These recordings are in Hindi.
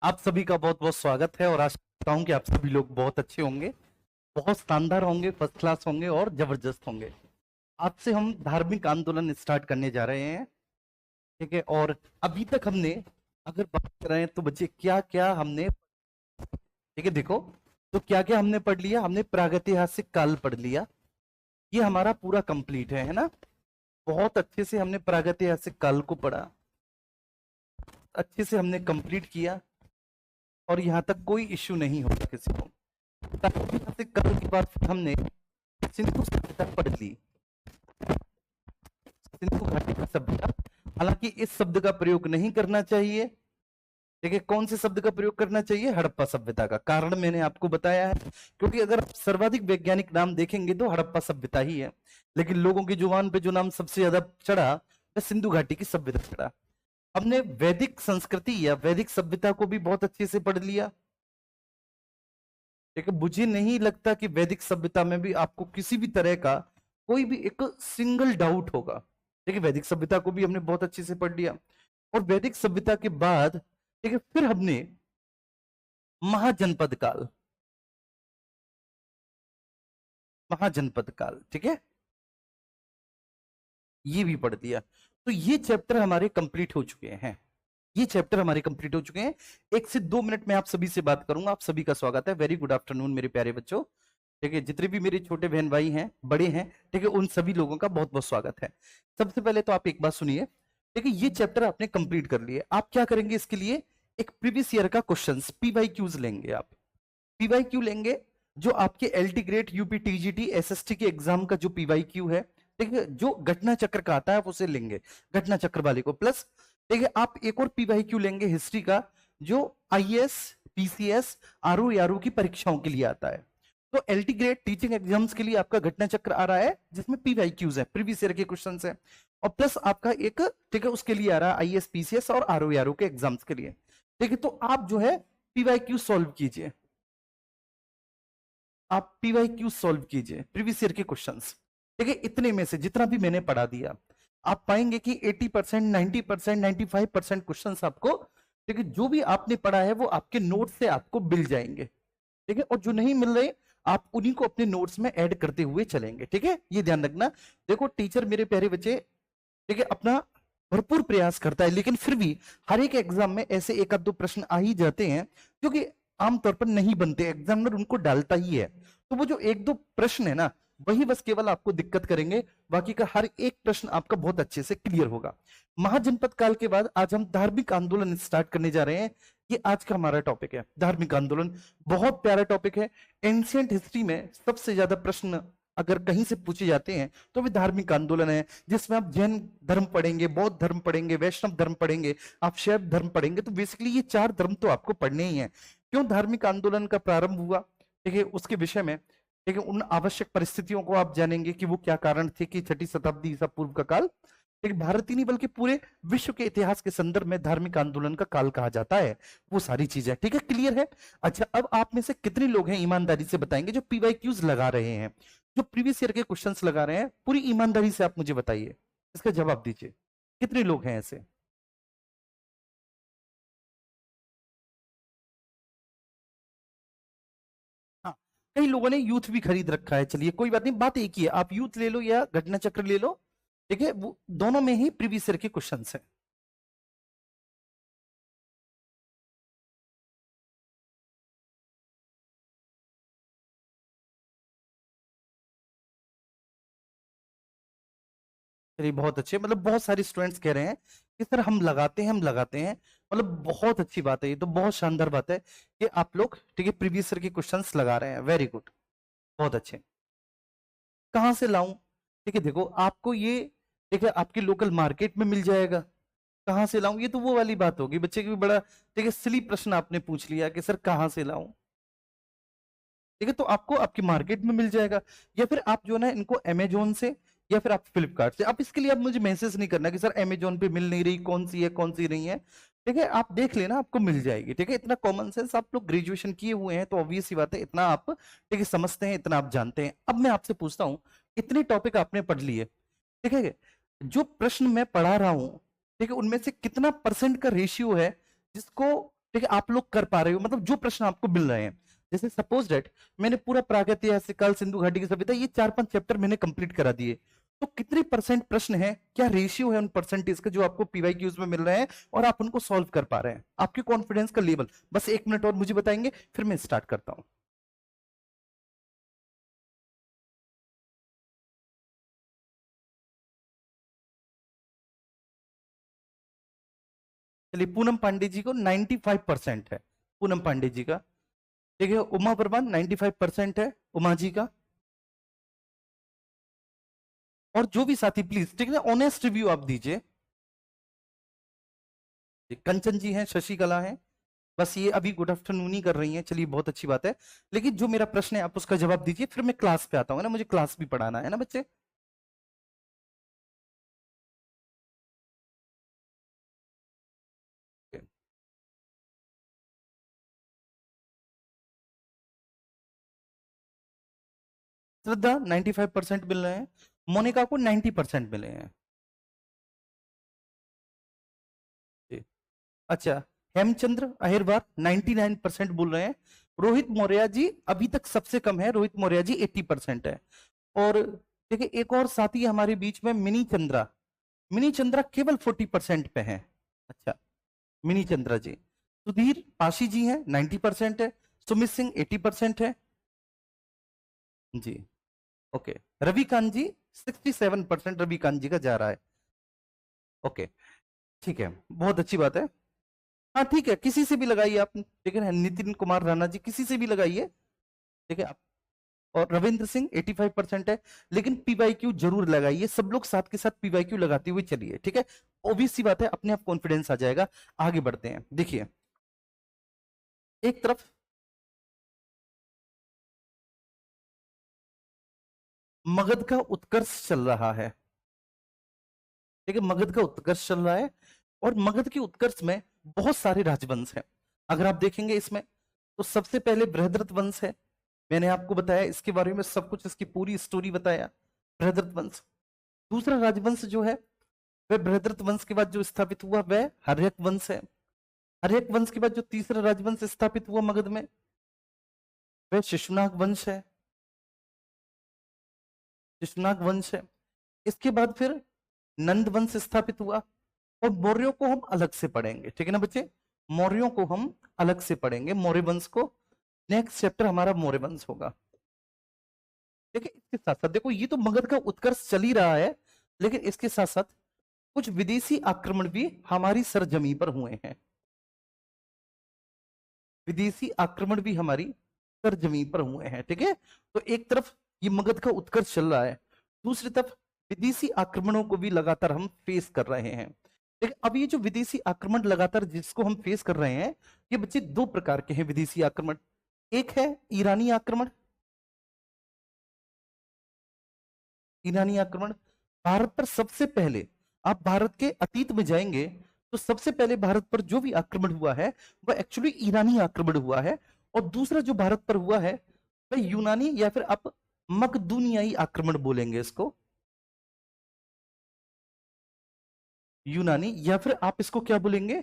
आप सभी का बहुत बहुत स्वागत है और आशा करता हूं कि आप सभी लोग बहुत अच्छे होंगे, बहुत शानदार होंगे, फर्स्ट क्लास होंगे और जबरदस्त होंगे। आज से हम धार्मिक आंदोलन स्टार्ट करने जा रहे हैं। ठीक है। और अभी तक हमने अगर बात कर रहे हैं तो बच्चे क्या क्या हमने, ठीक है, देखो, तो क्या क्या हमने पढ़ लिया। हमने प्रागैतिहासिक काल पढ़ लिया, ये हमारा पूरा कंप्लीट है ना। बहुत अच्छे से हमने प्रागैतिहासिक काल को पढ़ा, अच्छे से हमने कंप्लीट किया और यहां तक कोई इश्यू नहीं होगा किसी को। प्रागैतिहासिक काल के बाद फिर हमने सिंधु सभ्यता पढ़ ली, सिंधु घाटी की सभ्यता। हालांकि इस शब्द का प्रयोग नहीं करना चाहिए। ठीक है, कौन से शब्द का प्रयोग करना चाहिए? हड़प्पा सभ्यता का। कारण मैंने आपको बताया है, क्योंकि अगर आप सर्वाधिक वैज्ञानिक नाम देखेंगे तो हड़प्पा सभ्यता ही है, लेकिन लोगों की जुबान पे जो नाम सबसे ज्यादा चढ़ा वह सिंधु घाटी की सभ्यता चढ़ा। हमने वैदिक संस्कृति या वैदिक सभ्यता को भी बहुत अच्छे से पढ़ लिया। ठीक है, मुझे नहीं लगता कि वैदिक सभ्यता में भी आपको किसी भी तरह का कोई भी एक सिंगल डाउट होगा। ठीक है, वैदिक सभ्यता को भी हमने बहुत अच्छे से पढ़ लिया। और वैदिक सभ्यता के बाद, ठीक है, फिर हमने महाजनपद काल, महाजनपद काल, ठीक है, ये भी पढ़ दिया। तो ये चैप्टर हमारे कंप्लीट हो चुके हैं, ये चैप्टर हमारे कंप्लीट हो चुके हैं। 1 से 2 मिनट में आप सभी से बात करूंगा। आप सभी का स्वागत है। वेरी गुड आफ्टरनून मेरे प्यारे बच्चों। ठीक है, जितने भी मेरे छोटे बहन भाई हैं, बड़े हैं, ठीक है, उन सभी लोगों का बहुत बहुत स्वागत है। सबसे पहले तो आप एक बात सुनिए। ठीक है, ये चैप्टर आपने कंप्लीट कर लिए। आप क्या करेंगे इसके लिए? एक प्रीवियस ईयर का क्वेश्चंस पीवाईक्यूज लेंगे। आप पीवाईक्यू लेंगे, जो आपके LT grade, UP, TGT, SST के एग्जाम का जो पीवाईक्यू है, ठीक है, जो घटना चक्र का आता है, आप उसे लेंगे, घटना चक्र वाले को। प्लस, ठीक है, आप एक और पीवाईक्यू लेंगे हिस्ट्री का, जो आईएएस, पीसीएस, आरओ यारू की परीक्षाओं के लिए आता है। तो एलटी ग्रेड टीचिंग एग्जाम्स के लिए आपका घटना चक्र आ रहा है, जिसमें पीवाईक्यूज है, प्रीवियस ईयर के क्वेश्चंस है। और प्लस आपका एक, ठीक है, उसके लिए आ रहा है आईएएस, पीसीएस और आरओ यारू के एग्जाम्स के लिए। ठीक है, तो आप जो है पीवाईक्यू सॉल्व कीजिए, आप पीवाईक्यू सॉल्व कीजिए, प्रीवियस ईयर के क्वेश्चंस। ठीक है, इतने में से जितना भी मैंने पढ़ा दिया, आप पाएंगे कि 80%, 90%, 95% क्वेश्चंस आपको, ठीक है, जो भी आपने पढ़ा है वो आपके नोट से आपको मिल जाएंगे। ठीक है, और जो नहीं मिल रहे, आप उन्हीं को अपने नोट्स में ऐड करते हुए चलेंगे। ठीक है, ये ध्यान रखना। देखो टीचर मेरे प्यारे बच्चे, ठीक है, अपना भरपूर प्रयास करता है, लेकिन फिर भी हर एक एग्जाम में ऐसे एक आध दो प्रश्न आ ही जाते हैं जो कि आमतौर पर नहीं बनते, एग्जामिनर उनको डालता ही है। तो वो जो एक दो प्रश्न है ना, वही बस केवल आपको दिक्कत करेंगे, बाकी का हर एक प्रश्न आपका बहुत अच्छे से क्लियर होगा। महाजनपद काल के बाद आज हम धार्मिक आंदोलन स्टार्ट करने जा रहे हैं। ये आज का हमारा टॉपिक है, धार्मिक आंदोलन। बहुत प्यारा टॉपिक है। एंशियंट हिस्ट्री में सबसे ज्यादा प्रश्न अगर कहीं से पूछे जाते हैं तो वे धार्मिक आंदोलन है, जिसमें आप जैन धर्म पढ़ेंगे, बौद्ध धर्म पढ़ेंगे, वैष्णव धर्म पढ़ेंगे, आप शैव धर्म पढ़ेंगे। तो बेसिकली ये 4 धर्म तो आपको पढ़ने ही है। क्यों धार्मिक आंदोलन का प्रारंभ हुआ, ठीक है, उसके विषय में, ठीक है, उन आवश्यक परिस्थितियों को आप जानेंगे कि वो क्या कारण थे कि 6ठी शताब्दी ईसा पूर्व का काल, एक भारत ही नहीं बल्कि पूरे विश्व के इतिहास के संदर्भ में धार्मिक आंदोलन का काल कहा जाता है। वो सारी चीजें, ठीक है, क्लियर है। अच्छा, अब आप में से कितने लोग हैं ईमानदारी से बताएंगे जो पीवाईक्यूज लगा रहे हैं, जो प्रीवियस ईयर के क्वेश्चंस लगा रहे हैं? पूरी ईमानदारी से आप मुझे बताइए, इसका जवाब दीजिए। कितने लोग हैं ऐसे? हाँ, कई लोगों ने यूथ भी खरीद रखा है। चलिए कोई बात नहीं, बात एक ही है, आप यूथ ले लो या घटना चक्र ले लो। ठीक है, वो दोनों में ही प्रीवियस ईयर के क्वेश्चंस हैं। चलिए बहुत अच्छे, मतलब बहुत सारे स्टूडेंट्स कह रहे हैं कि सर हम लगाते हैं, हम लगाते हैं। मतलब बहुत अच्छी बात है, ये तो बहुत शानदार बात है कि आप लोग, ठीक है, प्रीवियस ईयर के क्वेश्चंस लगा रहे हैं। वेरी गुड, बहुत अच्छे। कहाँ से लाऊं? ठीक है, देखो आपको ये, ठीक है, आपके लोकल मार्केट में मिल जाएगा। कहाँ से लाऊं, ये तो वो वाली बात होगी बच्चे की भी बड़ा, ठीक है, सिली प्रश्न आपने पूछ लिया कि सर कहाँ से लाऊं। ठीक है, तो आपको आपकी मार्केट में मिल जाएगा, या फिर आप जो है ना इनको अमेजोन से या फिर आप फ्लिपकार्ट से, आप इसके लिए आप मुझे मैसेज नहीं करना कि सर अमेजोन पे मिल नहीं रही, कौन सी है कौन सी नहीं है। ठीक है, आप देख लेना, आपको मिल जाएगी। ठीक है, इतना कॉमन सेंस, आप लोग ग्रेजुएशन किए हुए हैं तो ऑब्वियस सी बात है, इतना आप, ठीक है, समझते हैं, इतना आप जानते हैं। अब मैं आपसे पूछता हूँ, इतने टॉपिक आपने पढ़ लिए, ठीक है, जो प्रश्न मैं पढ़ा रहा हूं, ठीक है, उनमें से कितना परसेंट का रेशियो है जिसको ठीक है, आप लोग कर पा रहे हो, मतलब जो प्रश्न आपको मिल रहे हैं, जैसे सपोज डेट मैंने पूरा प्रागैतिहासिक काल, सिंधु घाटी की सभ्यता, ये 4-5 चैप्टर मैंने कंप्लीट करा दिए, तो कितने परसेंट प्रश्न है, क्या रेशियो है उन परसेंटेज का जो आपको पीवाईक्यूज में मिल रहे हैं और आप उनको सॉल्व कर पा रहे हैं, आपके कॉन्फिडेंस का लेवल, बस 1 मिनट और मुझे बताएंगे, फिर मैं स्टार्ट करता हूं। चलिए, पूनम पांडे जी को 95% है, पूनम पांडे जी का। ठीक है, उमा वर्मा 95% है, उमा जी का। और जो भी साथी प्लीज, ठीक है, ऑनेस्ट रिव्यू आप दीजिए। कंचन जी हैं, शशिकला हैं, बस ये अभी गुड आफ्टरनून ही कर रही हैं, चलिए बहुत अच्छी बात है। लेकिन जो मेरा प्रश्न है आप उसका जवाब दीजिए, फिर मैं क्लास पे आता हूँ ना, मुझे क्लास भी पढ़ाना है ना बच्चे। श्रद्धा 95% मिल रहे हैं, मोनिका को 90% मिले हैं जी। अच्छा, हेमचंद्र अहिरवार 99% बोल रहे हैं। रोहित मौर्य जी अभी तक सबसे कम है, रोहित मौर्य जी 80% है। और देखिए, एक और साथी हमारे बीच में मिनी चंद्रा, मिनी चंद्रा केवल 40% पे है। अच्छा, मिनी चंद्रा जी। सुधीर पाशी जी हैं, 90% है। सुमित सिंह 80% है जी। ओके, रविकांत जी 67% रविकांत जी का जा रहा है। ओके, ठीक है, बहुत अच्छी बात है। हाँ ठीक है, किसी से भी लगाइए आप, ठीक है, नितिन कुमार राणा जी किसी से भी लगाइए, ठीक है आप। और रविंद्र सिंह 85% है, लेकिन पीवाईक्यू जरूर लगाइए, सब लोग साथ के साथ पीवाईक्यू लगाते हुए चलिए, ठीक है। ऑब्वियस सी बात है, अपने आप कॉन्फिडेंस आ जाएगा। आगे बढ़ते हैं, देखिए, एक तरफ मगध का उत्कर्ष चल रहा है, ठीक है, मगध का उत्कर्ष चल रहा है, और मगध के उत्कर्ष में बहुत सारे राजवंश हैं। अगर आप देखेंगे इसमें, तो सबसे पहले बृहद्रथ वंश है, मैंने आपको बताया इसके बारे में सब कुछ, इसकी पूरी स्टोरी बताया, बृहद्रथ वंश। दूसरा राजवंश जो है, वह बृहद्रथ वंश के बाद जो स्थापित हुआ वह हर्यक वंश है। हर्यक वंश के बाद जो तीसरा राजवंश स्थापित हुआ मगध में, वह शिशुनाग वंश है, शिशुनाग वंश है। इसके बाद फिर नंद वंश स्थापित हुआ, और मौर्यों को हम अलग से पढ़ेंगे, ठीक है ना बच्चे, मौर्यों को हम अलग से पढ़ेंगे, मौर्य वंश को, नेक्स्ट चैप्टर हमारा मौर्य वंश होगा। ठीक है, इसके साथ साथ देखो, ये तो मगध का उत्कर्ष चल ही रहा है, लेकिन इसके साथ साथ कुछ विदेशी आक्रमण भी हमारी सरजमी पर हुए हैं, विदेशी आक्रमण भी हमारी सरजमी पर हुए हैं, ठीक है। तो एक तरफ ये मगध का उत्कर्ष चल रहा है, दूसरी तरफ विदेशी आक्रमणों को भी लगातार हम फेस कर रहे हैं। लेकिन अब ये जो विदेशी आक्रमण लगातार जिसको हम फेस कर रहे हैं, ये बच्चे दो प्रकार के हैं विदेशी आक्रमण। एक है ईरानी आक्रमण, ईरानी आक्रमण। भारत पर सबसे पहले, आप भारत के अतीत में जाएंगे, तो सबसे पहले भारत पर जो भी आक्रमण हुआ है वह एक्चुअली ईरानी आक्रमण हुआ है, और दूसरा जो भारत पर हुआ है वह यूनानी, या फिर आप मकदूनियाई आक्रमण बोलेंगे इसको, यूनानी, या फिर आप इसको क्या बोलेंगे,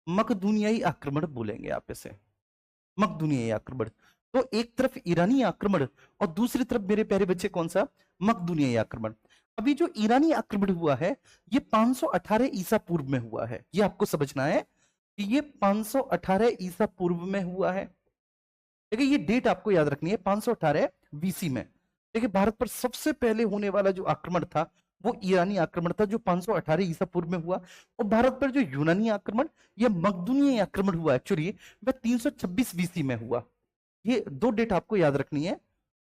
मकदूनियाई आक्रमण बोलेंगे आप इसे, मकदूनियाई आक्रमण। तो एक तरफ ईरानी आक्रमण, और दूसरी तरफ मेरे प्यारे बच्चे कौन सा, मकदूनियाई आक्रमण। अभी जो ईरानी आक्रमण हुआ है, ये 518 ईसा पूर्व में हुआ है, ये आपको समझना है कि ये 518 ईसा पूर्व में हुआ है। देखिए, ये डेट आपको याद रखनी है, 518 बीसी में। देखिए, भारत पर सबसे पहले होने वाला जो आक्रमण था वो ईरानी आक्रमण था, जो 518 ईसा पूर्व में हुआ। और भारत पर जो यूनानी आक्रमण, यह मकदूनियाई आक्रमण हुआ एक्चुअली, वह 326 बीसी में हुआ। ये दो डेट आपको याद रखनी है,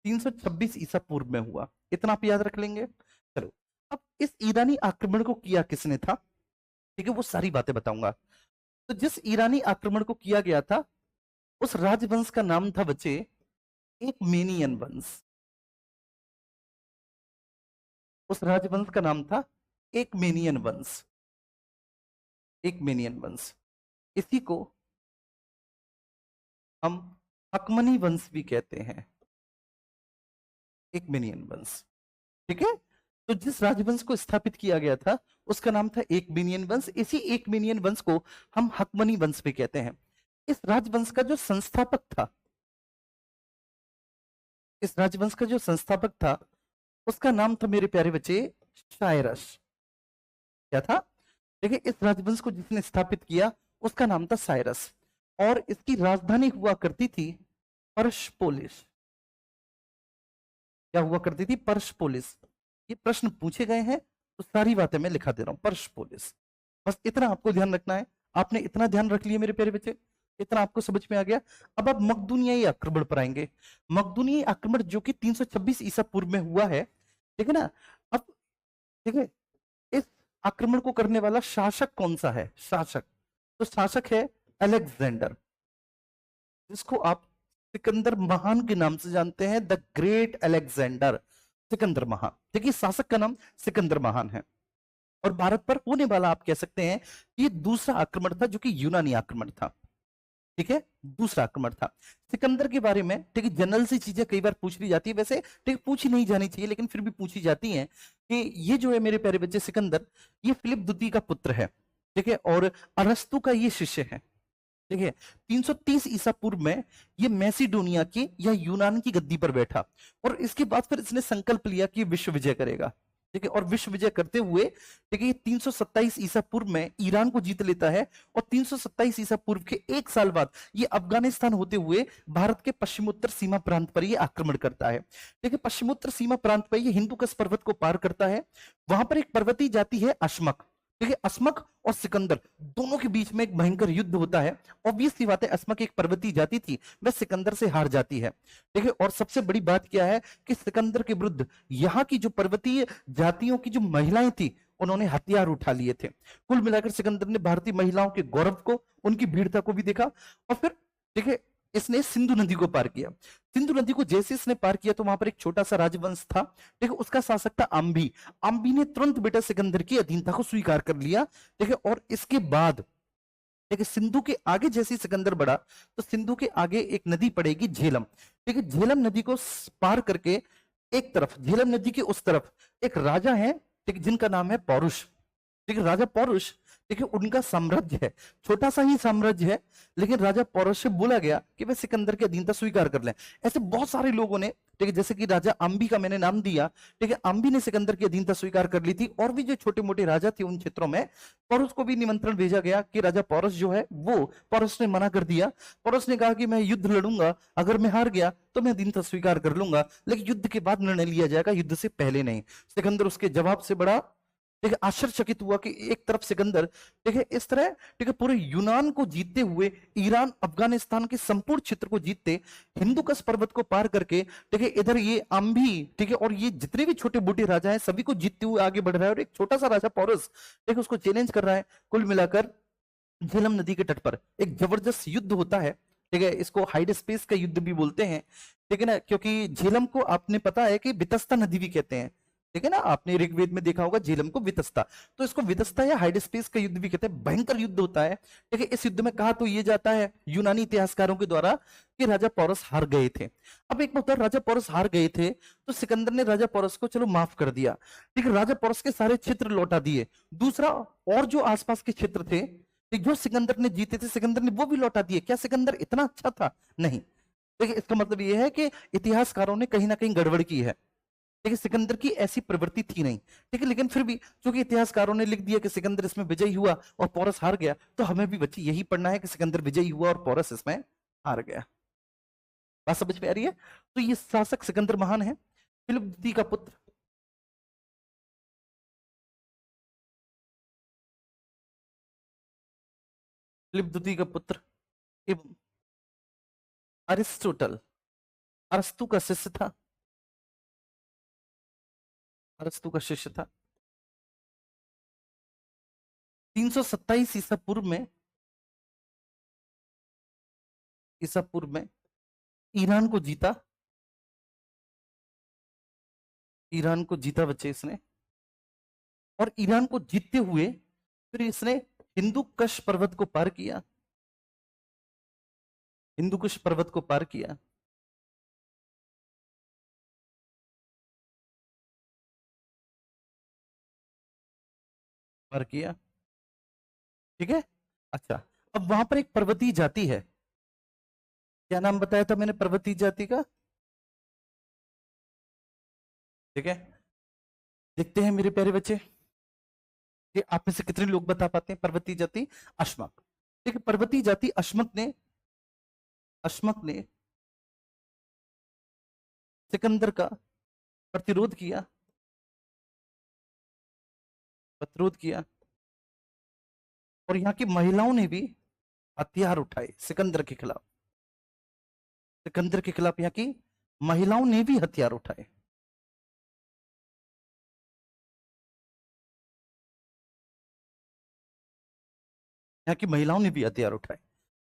326 ईसा पूर्व में हुआ, इतना आप याद रख लेंगे। चलो, अब इस ईरानी आक्रमण को किया किसने था, ठीक है, वो सारी बातें बताऊंगा। तो जिस ईरानी आक्रमण को किया गया था, उस राजवंश का नाम था बच्चे एक मेनियन वंश, उस राजवंश का नाम था एक मेनियन वंश, एक मेनियन वंश। इसी को हम अकमनी वंश भी कहते हैं, एक मेनियन वंश, ठीक है। तो जिस राजवंश को स्थापित किया गया था उसका नाम था एकमेनियन वंश। इसी एकमेनियन वंश को हम हकमनी वंश भी कहते हैं। इस राजवंश का जो संस्थापक था, इस राजवंश का जो संस्थापक था उसका नाम था मेरे प्यारे बच्चे साइरस। क्या था? देखिए, इस राजवंश को जिसने स्थापित किया उसका नाम था साइरस, और इसकी राजधानी हुआ करती थी पर्शपोलिस। क्या हुआ करती थी? पर्शपोलिस। ये प्रश्न पूछे गए हैं तो सारी बातें मैं लिखा दे रहा हूं, पर्शपोलिस। बस इतना आपको ध्यान रखना है। आपने इतना ध्यान रख लिया मेरे प्यारे बच्चे, इतना आपको समझ में आ गया। अब आप मकदूनियाई आक्रमण पर आएंगे। मकदूनियाई आक्रमण जो कि 326 ईसा पूर्व में हुआ है, ठीक है ना। अब देखिए, इस आक्रमण को करने वाला शासक कौन सा है? शासक, तो शासक है अलेक्जेंडर, जिसको आप सिकंदर महान के नाम से जानते हैं, द ग्रेट अलेक्जेंडर, सिकंदर महान। देखिए, शासक का नाम सिकंदर महान है। और भारत पर होने वाला आप कह सकते हैं ये दूसरा आक्रमण था, जो कि यूनानी आक्रमण था। ठीक है, दूसरा आक्रमण था सिकंदर के बारे में। ठीक है, जनरल सी चीजें कई बार पूछ ली जाती है, वैसे ठीक पूछी नहीं जानी चाहिए लेकिन फिर भी पूछी जाती हैं कि ये जो है मेरे प्यारे बच्चे सिकंदर, ये फिलिप द्वितीय का पुत्र है। ठीक है, और अरस्तु का ये शिष्य है। देखिए, 330 ईसा पूर्व में ये मैसिडोनिया की या यूनान की गद्दी पर बैठा, और इसके बाद फिर इसने संकल्प लिया कि विश्व विजय करेगा। ठीक है, और विश्व विजय करते हुए ठीक है 327 ईसा पूर्व में ईरान को जीत लेता है, और 327 ईसा पूर्व के एक साल बाद ये अफगानिस्तान होते हुए भारत के पश्चिमोत्तर सीमा प्रांत पर ये आक्रमण करता है। देखिए, पश्चिमोत्तर सीमा प्रांत पर ये हिंदुकुश पर्वत को पार करता है। वहां पर एक पर्वतीय जाति है अश्मक। देखिए, अस्मक और सिकंदर दोनों के बीच में एक भयंकर युद्ध होता है। ऑब्वियस सी बात है, अस्मक एक पर्वतीय जाति थी, वह सिकंदर से हार जाती है। देखिए, और सबसे बड़ी बात क्या है कि सिकंदर के विरुद्ध यहाँ की जो पर्वतीय जातियों की जो महिलाएं थी उन्होंने हथियार उठा लिए थे। कुल मिलाकर सिकंदर ने भारतीय महिलाओं के गौरव को, उनकी वीरता को भी देखा। और फिर देखिए, इसने सिंधु नदी को पार किया। सिंधु नदी को जैसे इसने पार किया तो वहां पर एक छोटा सा राजवंश था। देखो, उसका शासक था आम्बी। आम्बी ने तुरंत बेटा सिकंदर की अधीनता को स्वीकार कर लिया। देखिए, और इसके बाद देखिए सिंधु के आगे जैसे सिकंदर बढ़ा तो सिंधु के आगे एक नदी पड़ेगी झेलम। ठीक है, झेलम नदी को पार करके एक तरफ, झेलम नदी के उस तरफ एक राजा है, ठीक, जिनका नाम है पौरुष। ठीक है, राजा पौरुष, देखिए उनका साम्राज्य है, छोटा सा ही साम्राज्य है, लेकिन राजा पौरुष से बोला गया कि वे सिकंदर की अधीनता स्वीकार कर लें। ऐसे बहुत सारे लोगों ने, ठीक है, जैसे कि राजा अंबी का मैंने नाम दिया, ठीक है, अंबी ने सिकंदर की अधीनता स्वीकार कर ली थी। और भी जो छोटे मोटे राजा थे उन क्षेत्रों में पौरुष को भी निमंत्रण भेजा गया कि राजा पौरुष जो है वो, पौरुष ने मना कर दिया। पौरुष ने कहा कि मैं युद्ध लड़ूंगा, अगर मैं हार गया तो मैं अधीनता स्वीकार कर लूंगा, लेकिन युद्ध के बाद निर्णय लिया जाएगा, युद्ध से पहले नहीं। सिकंदर उसके जवाब से बड़ा, ठीक है, आश्चर्यचकित हुआ कि एक तरफ सिकंदर, ठीक है, इस तरह, ठीक है, पूरे यूनान को जीतते हुए, ईरान अफगानिस्तान के संपूर्ण क्षेत्र को जीतते, हिंदुकुश पर्वत को पार करके, ठीक है, इधर ये आम्भी, ठीक है, और ये जितने भी छोटे मोटे राजा हैं सभी को जीतते हुए आगे बढ़ रहा है। और एक छोटा सा राजा पौरस, ठीक है, उसको चैलेंज कर रहा है। कुल मिलाकर झेलम नदी के तट पर एक जबरदस्त युद्ध होता है। ठीक है, इसको हाइड स्पेस का युद्ध भी बोलते हैं, ठीक है ना, क्योंकि झेलम को आपने पता है कि वितस्ता नदी भी कहते हैं। ठीक है ना, आपने ऋग्वेद में देखा होगा झेलम को वितस्ता, तो इसको वितस्ता या हाइड स्पेस का युद्ध भी कहते हैं। भयंकर युद्ध होता है। ठीक है, इस युद्ध में कहा तो ये जाता है यूनानी इतिहासकारों के द्वारा कि राजा पौरस हार गए थे। अब एक बात, राजा पौरस हार गए थे तो सिकंदर ने राजा पौरस को चलो माफ कर दिया। ठीक है, राजा पौरस के सारे क्षेत्र लौटा दिए। दूसरा, और जो आसपास के क्षेत्र थे जो सिकंदर ने जीते थे, सिकंदर ने वो भी लौटा दिए। क्या सिकंदर इतना अच्छा था? नहीं। देखिए, इसका मतलब ये है कि इतिहासकारों ने कहीं ना कहीं गड़बड़ की है। देखिए, सिकंदर की ऐसी प्रवृत्ति थी नहीं। ठीक है, लेकिन फिर भी चूंकि इतिहासकारों ने लिख दिया कि सिकंदर इसमें विजयी हुआ और पौरस हार गया, तो हमें भी बच्चे यही पढ़ना है कि सिकंदर विजयी हुआ और पौरस इसमें हार गया। बात समझ में आ रही है? तो ये शासक सिकंदर महान है, फिलिप द्वितीय का पुत्र। फिलिप द्वितीय का पुत्र एवं अरिस्टोटल, अरस्तु का शिष्य था। अरस्तु का शिष्य था। 327 ईसा पूर्व में, ईसा पूर्व में ईरान को जीता। ईरान को जीता बच्चे इसने, और ईरान को जीतते हुए फिर इसने हिंदू कश पर्वत को पार किया। हिंदू कुश पर्वत को पार किया। पार किया। ठीक है। अच्छा, अब वहां पर एक पर्वतीय जाति है, क्या नाम बताया था मैंने पर्वतीय जाति का? ठीक है, देखते हैं मेरे प्यारे बच्चे कि आप में से कितने लोग बता पाते हैं पर्वतीय जाति अश्मक। ठीक है, पर्वतीय जाति अश्मक ने सिकंदर का प्रतिरोध किया, और यहाँ की महिलाओं ने भी हथियार उठाए सिकंदर के खिलाफ यहाँ की महिलाओं ने भी हथियार उठाए। यहाँ की महिलाओं ने भी हथियार उठाए।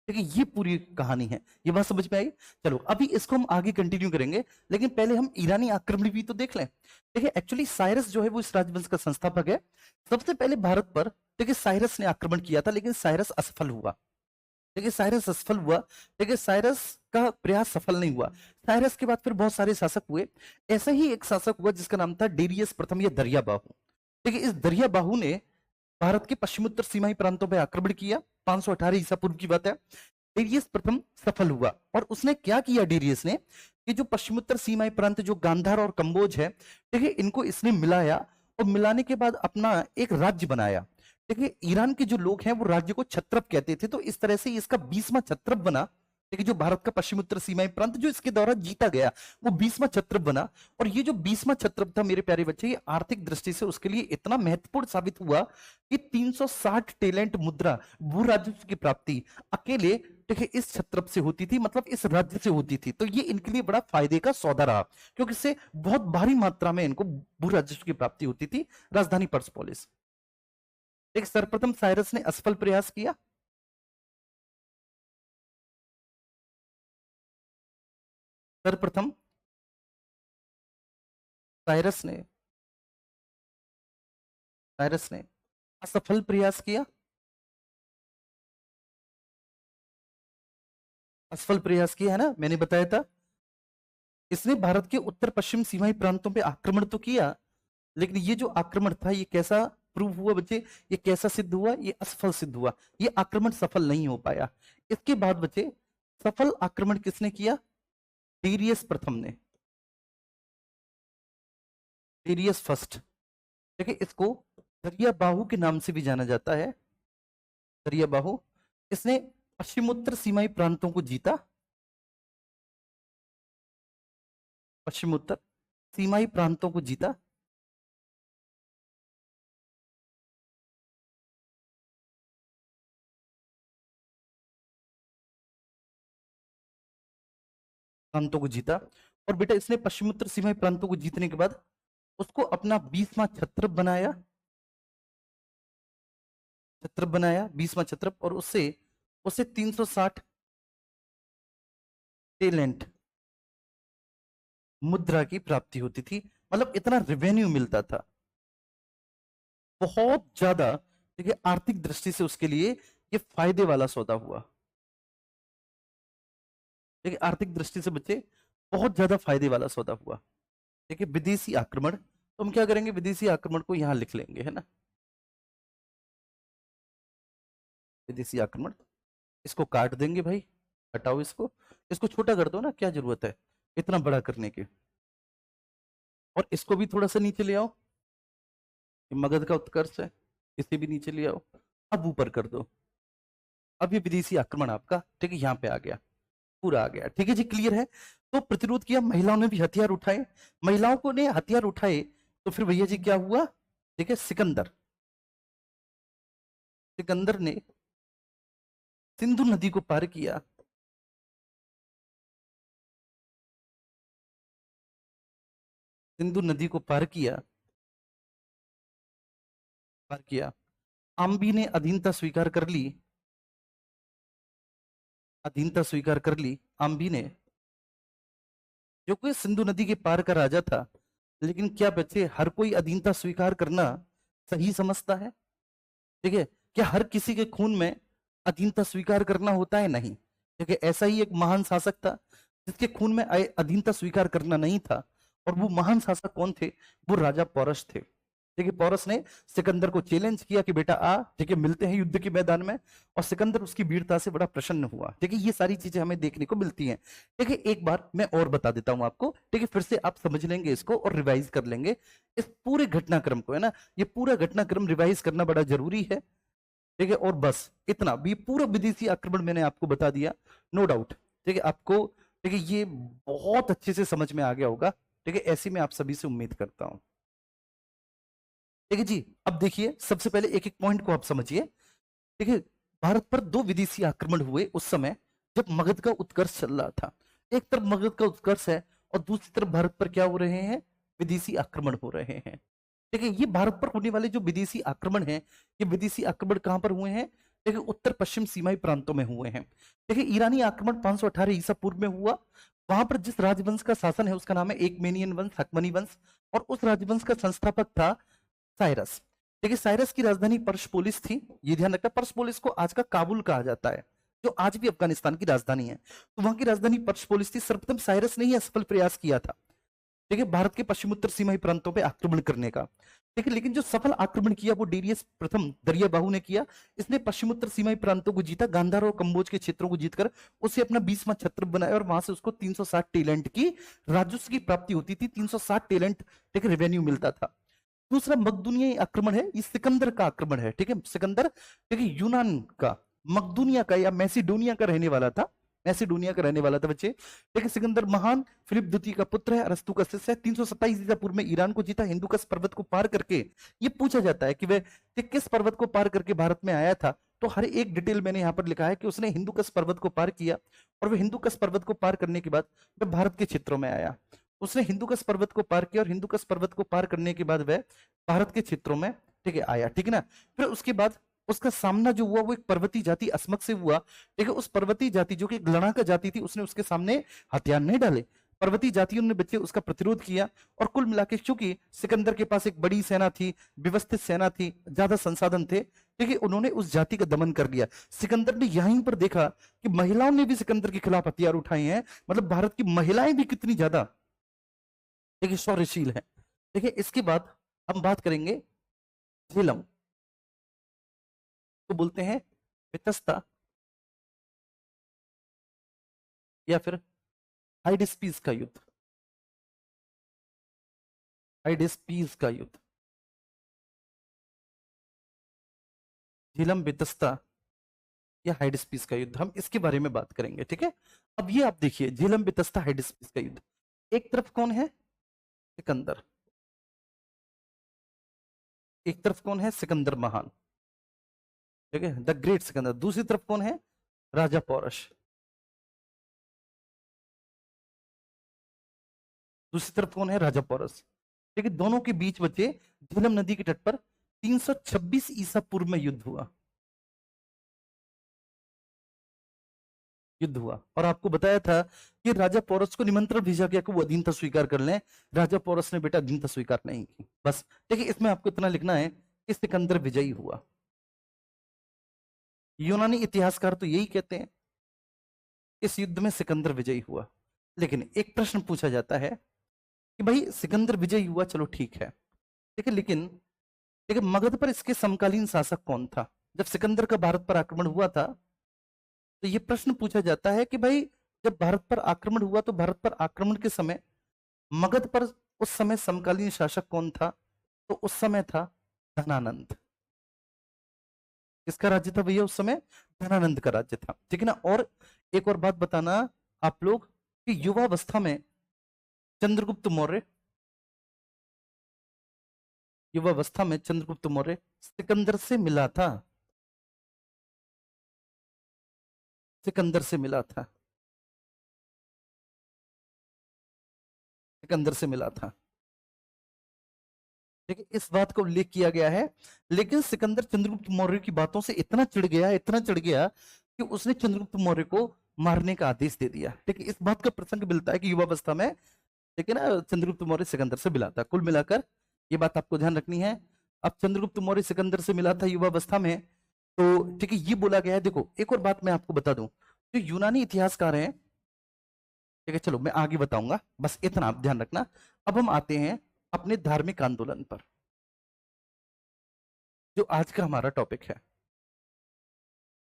देखिए ये पूरी कहानी है, ये बात समझ में आई? चलो अभी इसको हम आगे कंटिन्यू करेंगे, लेकिन पहले हम ईरानी आक्रमण भी तो देख लें। देखिए एक्चुअली साइरस जो है वो इस राजवंश का संस्थापक है। सबसे पहले भारत पर देखिए साइरस ने आक्रमण किया था, लेकिन साइरस असफल हुआ। देखिए साइरस असफल हुआ, देखिए साइरस का प्रयास सफल नहीं हुआ। साइरस के बाद फिर बहुत सारे शासक हुए। ऐसा ही एक शासक हुआ जिसका नाम था डेरियस प्रथम या दरियाबाहु। देखिए इस दरियाबाहु ने भारत के पश्चिमोत्तर सीमाई प्रांतों पर आक्रमण किया। 518 ईसा पूर्व की बात है। डेरियस प्रथम सफल हुआ, और उसने क्या किया डेरियस ने कि जो पश्चिमोत्तर सीमाई प्रांत जो गांधार और कंबोज है, देखिए इनको इसने मिलाया, और मिलाने के बाद अपना एक राज्य बनाया। देखिए ईरान के जो लोग हैं वो राज्य को छत्रप कहते थे, तो इस तरह से इसका 20वां छत्रप बना। देखिए जो भारत का पश्चिमोत्तर सीमाई प्रांत जो इसके द्वारा जीता गया वो 20वां छत्रप बना। और ये जो 20वां छत्रप था मेरे प्यारे बच्चे, ये आर्थिक दृष्टि से उसके लिए इतना महत्वपूर्ण साबित हुआ कि 360 टैलेंट मुद्रा भू राजस्व की प्राप्ति अकेले देखिए इस छत्रप से होती थी, मतलब इस राज्य से होती थी। तो ये इनके लिए बड़ा फायदे का सौदा रहा, क्योंकि इससे बहुत भारी मात्रा में इनको भू राजस्व की प्राप्ति होती थी राजधानी पर्सपोलिस। एक सर्वप्रथम साइरस ने असफल प्रयास किया। सर्वप्रथम साइरस ने असफल प्रयास किया, असफल प्रयास किया है ना, मैंने बताया था। इसने भारत के उत्तर पश्चिम सीमाई प्रांतों पे आक्रमण तो किया, लेकिन ये जो आक्रमण था ये कैसा प्रूव हुआ बच्चे? ये कैसा सिद्ध हुआ? ये असफल सिद्ध हुआ। ये आक्रमण सफल नहीं हो पाया। इसके बाद बच्चे सफल आक्रमण किसने किया? डेरियस प्रथम ने, डेरियस फर्स्ट। देखिए इसको दरियाबाहु के नाम से भी जाना जाता है, दरियाबाहु। इसने पश्चिमोत्तर सीमाई प्रांतों को जीता, पश्चिमोत्तर सीमाई प्रांतों को जीता। प्रांतों को जीता, और बेटा इसने पश्चिमोत्तर सीमाई प्रांतों को जीतने के बाद उसको अपना 20वां छत्रप बनाया, 20वां छत्रप, और उससे उसे 360 टैलेंट मुद्रा की प्राप्ति होती थी। मतलब इतना रेवेन्यू मिलता था, बहुत ज्यादा। देखिए आर्थिक दृष्टि से उसके लिए ये फायदे वाला सौदा हुआ। देखिए आर्थिक दृष्टि से बच्चे बहुत ज्यादा फायदे वाला सौदा हुआ। देखिए विदेशी आक्रमण, तो हम क्या करेंगे, विदेशी आक्रमण को यहां लिख लेंगे, है ना, विदेशी आक्रमण। इसको काट देंगे भाई, हटाओ इसको, इसको छोटा कर दो ना, क्या जरूरत है इतना बड़ा करने की। और इसको भी थोड़ा सा नीचे ले आओ, ये मगध का उत्कर्ष है, इसे भी नीचे ले आओ। अब ऊपर कर दो। अब ये विदेशी आक्रमण आपका ठीक है यहाँ पे आ गया, पूरा आ गया। ठीक है जी, क्लियर है? तो प्रतिरोध किया, महिलाओं ने भी हथियार उठाए। महिलाओं को ने हथियार उठाए, तो फिर भैया जी क्या हुआ? देखिए सिकंदर सिकंदर ने सिंधु नदी को पार किया। सिंधु नदी को पार किया। आम्बी ने अधीनता स्वीकार कर ली, आम्बी ने, जो कोई सिंधु नदी के पार का राजा था। लेकिन क्या बच्चे हर कोई अधीनता स्वीकार करना सही समझता है? ठीक है, क्या हर किसी के खून में अधीनता स्वीकार करना होता है? नहीं। ठीक है, ऐसा ही एक महान शासक था जिसके खून में अधीनता स्वीकार करना नहीं था, और वो महान शासक कौन थे? वो राजा पौरश थे। देखिए पोरस ने सिकंदर को चैलेंज किया कि बेटा आ, ठीक है, मिलते हैं युद्ध के मैदान में, और सिकंदर उसकी वीरता से बड़ा प्रसन्न हुआ। ठीक है, ये सारी चीजें हमें देखने को मिलती हैं। ठीक है, एक बार मैं और बता देता हूं आपको, ठीक है, फिर से आप समझ लेंगे इसको और रिवाइज कर लेंगे इस पूरे घटनाक्रम को, है ना। ये पूरा घटनाक्रम रिवाइज करना बड़ा जरूरी है। ठीक है, और बस इतना भी पूरा विदेशी आक्रमण मैंने आपको बता दिया, नो डाउट। ठीक है, आपको, ठीक है, ये बहुत अच्छे से समझ में आ गया होगा। ठीक है, ऐसी मैं आप सभी से उम्मीद करता हूं। ठीक है जी, अब देखिए सबसे पहले एक एक पॉइंट को आप समझिए। देखिए, भारत पर दो विदेशी आक्रमण हुए उस समय जब मगध का उत्कर्ष चल रहा था। एक तरफ मगध का उत्कर्ष है और दूसरी तरफ भारत पर क्या हो रहे हैं, विदेशी आक्रमण हो रहे हैं। ठीक है, ये भारत पर होने वाले जो विदेशी आक्रमण हैं, ये विदेशी आक्रमण कहां पर हुए हैं, देखिए उत्तर पश्चिम सीमाई प्रांतों में हुए हैं। देखिए, ईरानी आक्रमण 518 ईसा पूर्व में हुआ। वहां पर जिस राजवंश का शासन है उसका नाम है एकमेनियन वंश, हकमनी वंश, और उस राजवंश का संस्थापक था साइरस। देखिए, साइरस की राजधानी पर्सपोलिस थी। ये ध्यान रखना, पर्सपोलिस को आज का काबुल कहा जाता है, जो आज भी अफगानिस्तान की राजधानी है। तो वहां की राजधानी पर्सपोलिस थी। सर्वप्रथम साइरस ने ही असफल प्रयास किया था, ठीक है, भारत के पश्चिमोत्तर सीमाई प्रांतों पे आक्रमण करने का। ठीक है, लेकिन जो सफल आक्रमण किया वो डेरियस प्रथम दरियाबाहु ने किया। इसने पश्चिमोत्तर सीमाई प्रांतों को जीता, गांधार और कंबोज के क्षेत्रों को जीतकर उसे अपना 20वां छत्र बनाया, और वहां से उसको 360 टैलेंट की राजस्व की प्राप्ति होती थी। 360 टैलेंट, ठीक है, रेवेन्यू मिलता था। दूसरा मकदूनियाई आक्रमण है, ये सिकंदर का आक्रमण है। ठीक है, सिकंदर, ठीक है, यूनान का, मकदूनिया का या मैसिडोनिया का रहने वाला था। मैसिडोनिया का रहने वाला था बच्चे। ठीक है, सिकंदर महान फिलिप द्वितीय का पुत्र है, अरस्तु का शिष्य है। 327 ईसा पूर्व में ईरान को जीता, हिंदुकुश पर्वत को पार करके। ये पूछा जाता है कि वह किस पर्वत को पार करके भारत में आया था, तो हर एक डिटेल मैंने यहाँ पर लिखा है कि उसने हिंदुकुश पर्वत को पार किया, और वह हिंदुकुश पर्वत को पार करने के बाद वह भारत के क्षेत्रों में आया। उसने हिंदुकुश पर्वत को पार किया, और हिंदुकुश पर्वत को पार करने के बाद वह भारत के क्षेत्रों में, ठीक है, आया। ठीक है ना। फिर उसके बाद उसका सामना जो हुआ वो एक पर्वतीय जाति अस्मक से हुआ। ठीक है, उस पर्वतीय जाति जो कि एक लड़ाका जाति थी, उसने उसके सामने हथियार नहीं डाले। पर्वतीय जातियों ने बच्चे उसका प्रतिरोध किया, और कुल मिलाकर चूंकि सिकंदर के पास एक बड़ी सेना थी, व्यवस्थित सेना थी, ज्यादा संसाधन थे, ठीक है, उन्होंने उस जाति का दमन कर लिया। सिकंदर ने यहीं पर देखा कि महिलाओं ने भी सिकंदर के खिलाफ हथियार उठाए हैं। मतलब भारत की महिलाएं भी कितनी ज्यादा, देखिए, शौर्यशील है। देखिए, इसके बाद हम बात करेंगे झेलम, तो बोलते हैं वितस्ता या फिर हाइडिस्पीस का युद्ध। हाइडिस्पीस का युद्ध, झेलम, वितस्ता या हाइडिस्पीस का युद्ध, हम इसके बारे में बात करेंगे। ठीक है, अब ये आप देखिए, झेलम, वितस्ता, हाइडिस्पीस का युद्ध। एक तरफ कौन है, सिकंदर। एक तरफ कौन है, सिकंदर महान, ठीक है, द ग्रेट सिकंदर। दूसरी तरफ कौन है, राजा पौरश। दूसरी तरफ कौन है, राजा पौरस। ठीक है, दोनों के बीच बचे झेलम नदी के तट पर 326 ईसा पूर्व में युद्ध हुआ। युद्ध हुआ, और आपको बताया था कि राजा पौरस को निमंत्रण भेजा गया कि वो अधीनता स्वीकार कर लें। राजा पौरस ने बेटा अधीनता स्वीकार नहीं की। बस, ठीक है, इसमें आपको इतना लिखना है कि सिकंदर विजयी हुआ। यूनानी इतिहासकार तो यही कहते हैं, इस युद्ध में सिकंदर विजयी हुआ। लेकिन एक प्रश्न पूछा जाता है कि भाई सिकंदर विजयी हुआ, चलो ठीक है, ठीक है, लेकिन मगध पर इसके समकालीन शासक कौन था जब सिकंदर का भारत पर आक्रमण हुआ था। तो ये प्रश्न पूछा जाता है कि भाई जब भारत पर आक्रमण हुआ तो भारत पर आक्रमण के समय मगध पर उस समय समकालीन शासक कौन था, तो उस समय था धनानंद। किसका राज्य था भैया उस समय, धनानंद का राज्य था। ठीक है ना। और एक और बात बताना आप लोग कि युवावस्था में चंद्रगुप्त मौर्य, युवावस्था में चंद्रगुप्त मौर्य सिकंदर से मिला था। सिकंदर से मिला था, सिकंदर से मिला था। ठीक है, इस बात का उल्लेख किया गया है। लेकिन सिकंदर चंद्रगुप्त मौर्य की बातों से इतना चिढ़ गया, इतना चिढ़ गया कि उसने चंद्रगुप्त मौर्य को मारने का आदेश दे दिया। ठीक है, इस बात का प्रसंग मिलता है कि युवावस्था में, ठीक है ना, चंद्रगुप्त मौर्य सिकंदर से मिला था। कुल मिलाकर ये बात आपको ध्यान रखनी है। अब चंद्रगुप्त मौर्य सिकंदर से मिला था युवावस्था में, तो ठीक है, ये बोला गया है। देखो, एक और बात मैं आपको बता दूं, जो यूनानी इतिहासकार हैं, ठीक है, चलो मैं आगे बताऊंगा, बस इतना आप ध्यान रखना। अब हम आते हैं अपने धार्मिक आंदोलन पर। जो आज का हमारा टॉपिक है।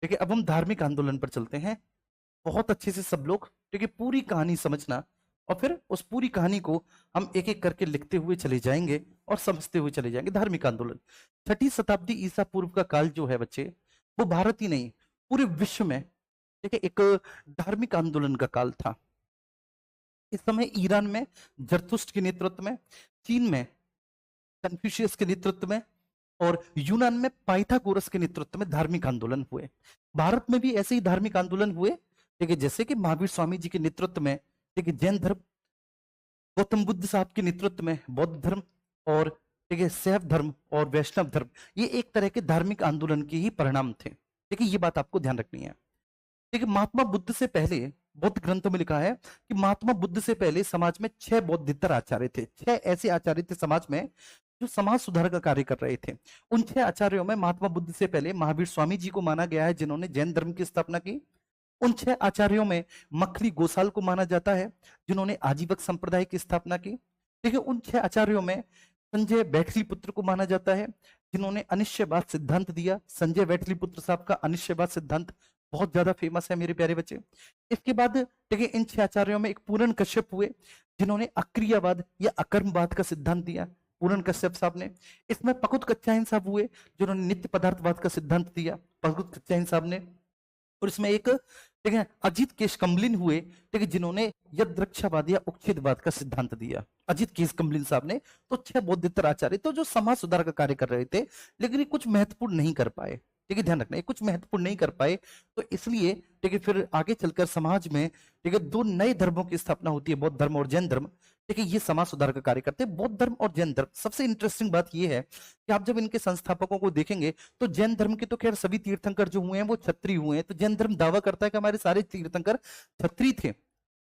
ठीक है, अब हम धार्मिक आंदोलन पर चलते हैं। बहुत अच्छे से सब लोग, ठीक है, पूरी कहानी समझना, और फिर उस पूरी कहानी को हम एक एक करके लिखते हुए चले जाएंगे और समझते हुए चले जाएंगे। धार्मिक आंदोलन, छठी शताब्दी ईसा पूर्व का काल जो है बच्चे, वो भारत ही नहीं पूरे विश्व में, ठीक है, एक धार्मिक आंदोलन का काल था। इस समय ईरान में जरथुस्ट्र के नेतृत्व में, चीन में कन्फ्यूशियस के नेतृत्व में, और यूनान में पाइथागोरस के नेतृत्व में धार्मिक आंदोलन हुए। भारत में भी ऐसे ही धार्मिक आंदोलन हुए, ठीक है, जैसे कि महावीर स्वामी जी के नेतृत्व में, ठीक है, जैन धर्म, गौतम बुद्ध साहब के नेतृत्व में बौद्ध धर्म, और ठीक है, शैव धर्म और वैष्णव धर्म, ये एक तरह के धार्मिक आंदोलन के ही परिणाम थे। ठीक है, ये बात आपको ध्यान रखनी है। ठीक है, महात्मा बुद्ध से पहले, बौद्ध ग्रंथों में लिखा है कि महात्मा बुद्ध से पहले समाज में 6 बौद्धितर आचार्य थे। 6 ऐसे आचार्य थे समाज में जो समाज सुधार का कार्य कर रहे थे। उन 6 आचार्यों में महात्मा बुद्ध से पहले महावीर स्वामी जी को माना गया है, जिन्होंने जैन धर्म की स्थापना की। उन 6 आचार्यों में मखली गोसाल को माना जाता है, जिन्होंने आजीवक संप्रदाय की स्थापना की। ठीक है, उन 6 आचार्यों में संजय बैठलीपुत्र को माना जाता है, जिन्होंने अनिश्चयवाद सिद्धांत दिया। संजय बैठलीपुत्र साहब का अनिश्चयवाद सिद्धांत बहुत ज्यादा फेमस है मेरे प्यारे बच्चे। इसके बाद, ठीक है, इन 6 आचार्यों में एक पूर्ण कश्यप हुए, जिन्होंने अक्रियावाद या अकर्मवाद का सिद्धांत दिया। पूर्ण कश्यप साहब ने। इसमें पकुत कच्चायन साहब हुए, जिन्होंने नित्य पदार्थवाद का सिद्धांत दिया, पकुत कच्चायन साहब ने। और इसमें एक, ठीक है, अजित केशकम्बलिन हुए, ठीक है, जिन्होंने यदृक्षावाद या उच्छेदवाद का सिद्धांत दिया। अजित केशकम्बलिन साहब ने। तो 6 बौद्धितर आचार्य तो जो समाज सुधार का कार्य कर रहे थे, लेकिन ये कुछ महत्वपूर्ण नहीं कर पाए। ठीक है, ध्यान रखना, ये कुछ महत्वपूर्ण नहीं कर पाए, तो इसलिए, ठीक है, फिर आगे चलकर समाज में, ठीक है, 2 नए धर्मों की स्थापना होती है, बौद्ध धर्म और जैन धर्म। ठीक है, ये समाज सुधार का कार्य करते हैं, बौद्ध धर्म और जैन धर्म। सबसे इंटरेस्टिंग बात ये है कि आप जब इनके संस्थापकों को देखेंगे, तो जैन धर्म के तो खैर सभी तीर्थंकर जो हुए हैं वो क्षत्रिय हुए हैं। तो जैन धर्म दावा करता है कि हमारे सारे तीर्थंकर क्षत्रिय थे।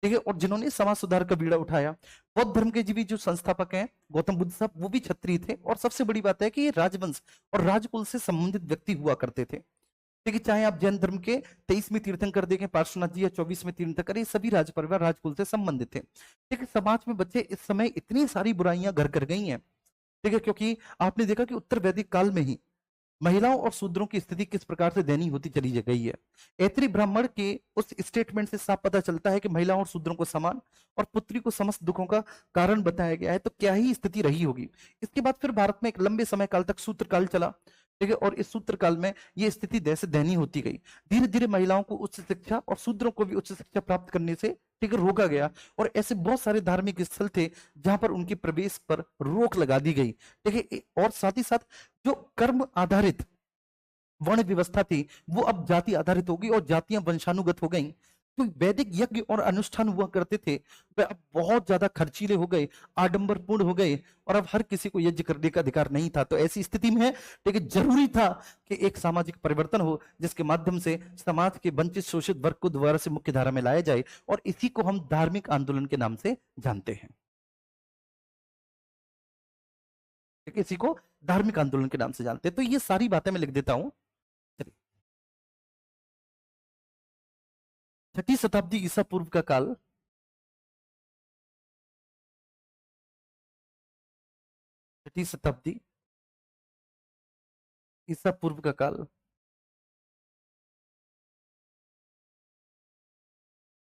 ठीक है, और जिन्होंने समाज सुधार का बीड़ा उठाया। बौद्ध धर्म के भी जो संस्थापक हैं, गौतम बुद्ध साहब, वो भी क्षत्रिय थे। और सबसे बड़ी बात है कि ये राजवंश और राजकुल से संबंधित व्यक्ति हुआ करते थे। ठीक है, चाहे आप जैन धर्म के 23वें तीर्थंकर देखें, पार्श्वनाथ जी, या 24वें तीर्थंकर, ये सभी राज परिवार, राजकुल से संबंधित थे। ठीक है, समाज में बच्चे इस समय इतनी सारी बुराइयां घर कर गई हैं। ठीक है, क्योंकि आपने देखा कि उत्तर वैदिक काल में ही महिलाओं और शूद्रों की स्थिति किस प्रकार से दयनीय होती चली गई है। ऐत्री ब्राह्मण के उस स्टेटमेंट से साफ पता चलता है कि महिलाओं और शूद्रों को समान और पुत्री को समस्त दुखों का कारण बताया गया है। तो क्या ही स्थिति रही होगी। इसके बाद फिर भारत में एक लंबे समय काल तक सूत्र काल चला। ठीक है, और इस सूत्र काल में ये स्थिति जैसे दयनीय होती गई। धीरे धीरे महिलाओं को उच्च शिक्षा और शूद्रों को भी उच्च शिक्षा प्राप्त करने से, ठीक है, रोका गया। और ऐसे बहुत सारे धार्मिक स्थल थे जहां पर उनके प्रवेश पर रोक लगा दी गई। ठीक है, और साथ ही साथ जो कर्म आधारित वर्ण व्यवस्था थी, वो अब जाति आधारित होगी और जातियां वंशानुगत हो गई। तो वैदिक यज्ञ और अनुष्ठान हुआ करते थे, वे अब बहुत ज्यादा खर्चीले हो गए, आडंबरपूर्ण हो गए, और अब हर किसी को यज्ञ करने का अधिकार नहीं था। तो ऐसी स्थिति में, लेकिन जरूरी था कि एक सामाजिक परिवर्तन हो, जिसके माध्यम से समाज के वंचित शोषित वर्ग को दोबारा से मुख्य धारा में लाया जाए, और इसी को हम धार्मिक आंदोलन के नाम से जानते हैं। ठीक है, इसी को धार्मिक आंदोलन के नाम से जानते हैं। तो ये सारी बातें मैं लिख देता हूं। छठी शताब्दी ईसा पूर्व का काल, छठी शताब्दी ईसा पूर्व का काल,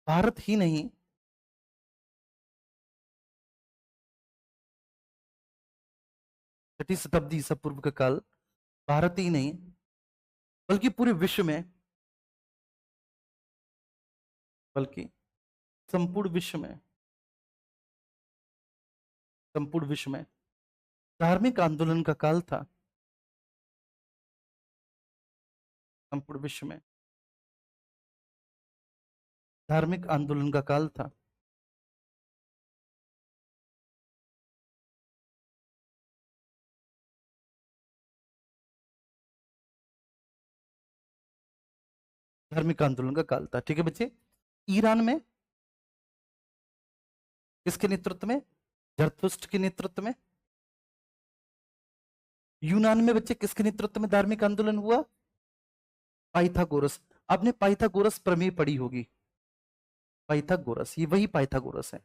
भारत ही नहीं, छठी शताब्दी ईसा पूर्व का काल भारत ही नहीं, बल्कि पूरे विश्व में, बल्कि संपूर्ण विश्व में, संपूर्ण विश्व में धार्मिक आंदोलन का काल था। संपूर्ण विश्व में धार्मिक आंदोलन का काल था। धार्मिक आंदोलन का काल था। ठीक है बच्चे, ईरान में किसके नेतृत्व में? जरथुस्ट्र के नेतृत्व में। यूनान में बच्चे किसके नेतृत्व में धार्मिक आंदोलन हुआ? पाइथागोरस। आपने पाइथागोरस प्रमेय पढ़ी होगी। पाइथागोरस, ये वही पाइथागोरस है।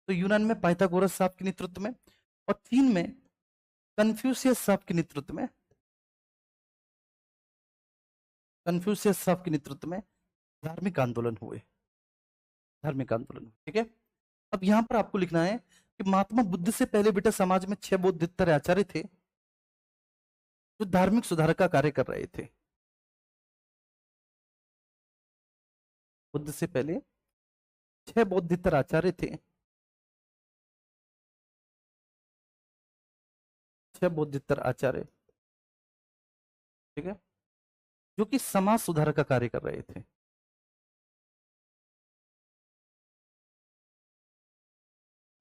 तो यूनान में पाइथागोरस साहब के नेतृत्व में, और चीन में कन्फ्यूशियस साहब के नेतृत्व में, कन्फ्यूशियस साहब के नेतृत्व में धार्मिक आंदोलन हुए, धार्मिक आंदोलन, ठीक है। अब यहां पर आपको लिखना है कि महात्मा बुद्ध से पहले बेटा समाज में 6 बौद्धिकतर आचार्य थे जो धार्मिक सुधार का कार्य कर रहे थे। बुद्ध से पहले 6 बौद्धिकतर आचार्य थे, 6 बौद्धिकतर आचार्य, ठीक है, जो कि समाज सुधार का कार्य कर रहे थे।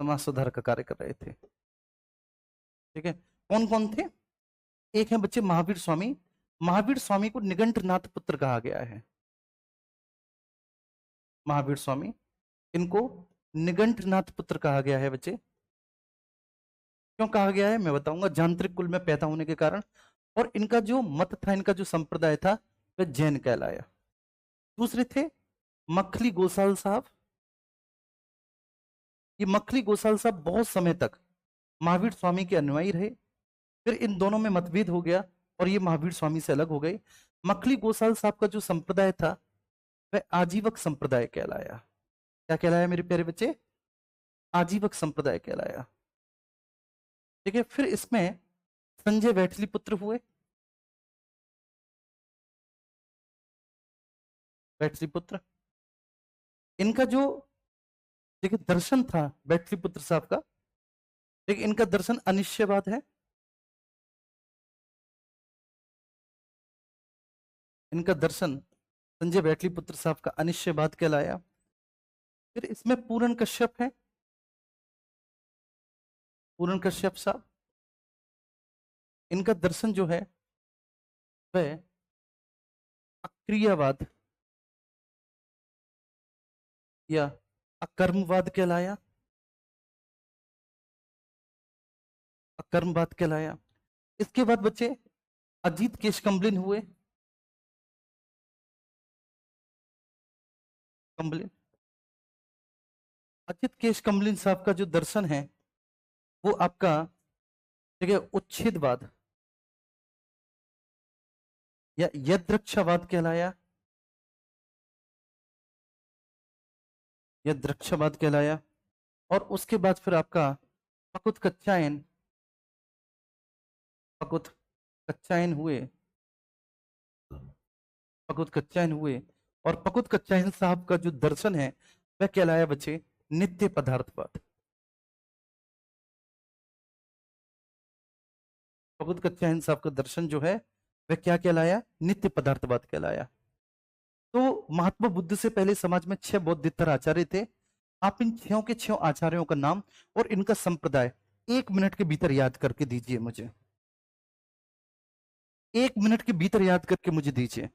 समाज सुधार का कार्य कर रहे थे, ठीक है। कौन कौन थे? एक है बच्चे महावीर स्वामी। महावीर स्वामी को निगंठनाथ पुत्र कहा गया है। महावीर स्वामी, इनको निगंठनाथ पुत्र कहा गया है बच्चे। क्यों कहा गया है मैं बताऊंगा। जानत्रिक कुल में पैदा होने के कारण, और इनका जो मत था, इनका जो संप्रदाय था, वह जैन कहलाया। दूसरे थे मखली गोसाल साहब। ये मखली गोसाल साहब बहुत समय तक महावीर स्वामी के अनुयायी रहे, फिर इन दोनों में मतभेद हो गया और ये महावीर स्वामी से अलग हो गए। मखली गोसाल साहब का जो संप्रदाय था वह आजीवक संप्रदाय कहलाया। क्या कहलाया मेरे प्यारे बच्चे? आजीवक संप्रदाय कहलाया, ठीक है। फिर इसमें संजय वैठली पुत्र हुए। वैठली पुत्र, इनका जो देखिए दर्शन था वैठली पुत्र साहब का, देखिए इनका दर्शन अनिश्चयवाद है। इनका दर्शन संजय वैठली पुत्र साहब का अनिश्चयवाद कहलाया। फिर इसमें पूरण कश्यप है। पूरण कश्यप साहब, इनका दर्शन जो है वह अक्रियावाद या अकर्मवाद कहलाया। अकर्मवाद कहलाया। इसके बाद बच्चे अजीत केशकम्बलिन हुए। कम्बलिन, अजीत केशकम्बलिन साहब का जो दर्शन है वो आपका ठीक है उच्छेदवाद या यदृक्षवाद कहलाया। यदृक्षवाद कहलाया। और उसके बाद फिर आपका पकुत कच्चायन, पकुत कच्चायन हुए। पकुत कच्चायन हुए। और पकुत कच्चायन साहब का जो दर्शन है वह कहलाया बच्चे नित्य पदार्थवाद। पकुत कच्चायन साहब का दर्शन जो है वह क्या कहलाया? नित्य पदार्थवाद कहलाया। तो महात्मा बुद्ध से पहले समाज में 6 बौद्धिकतर आचार्य थे। आप इन 6 के 6 आचार्यों का नाम और इनका संप्रदाय 1 मिनट के भीतर याद करके दीजिए मुझे। 1 मिनट के भीतर याद करके मुझे दीजिए।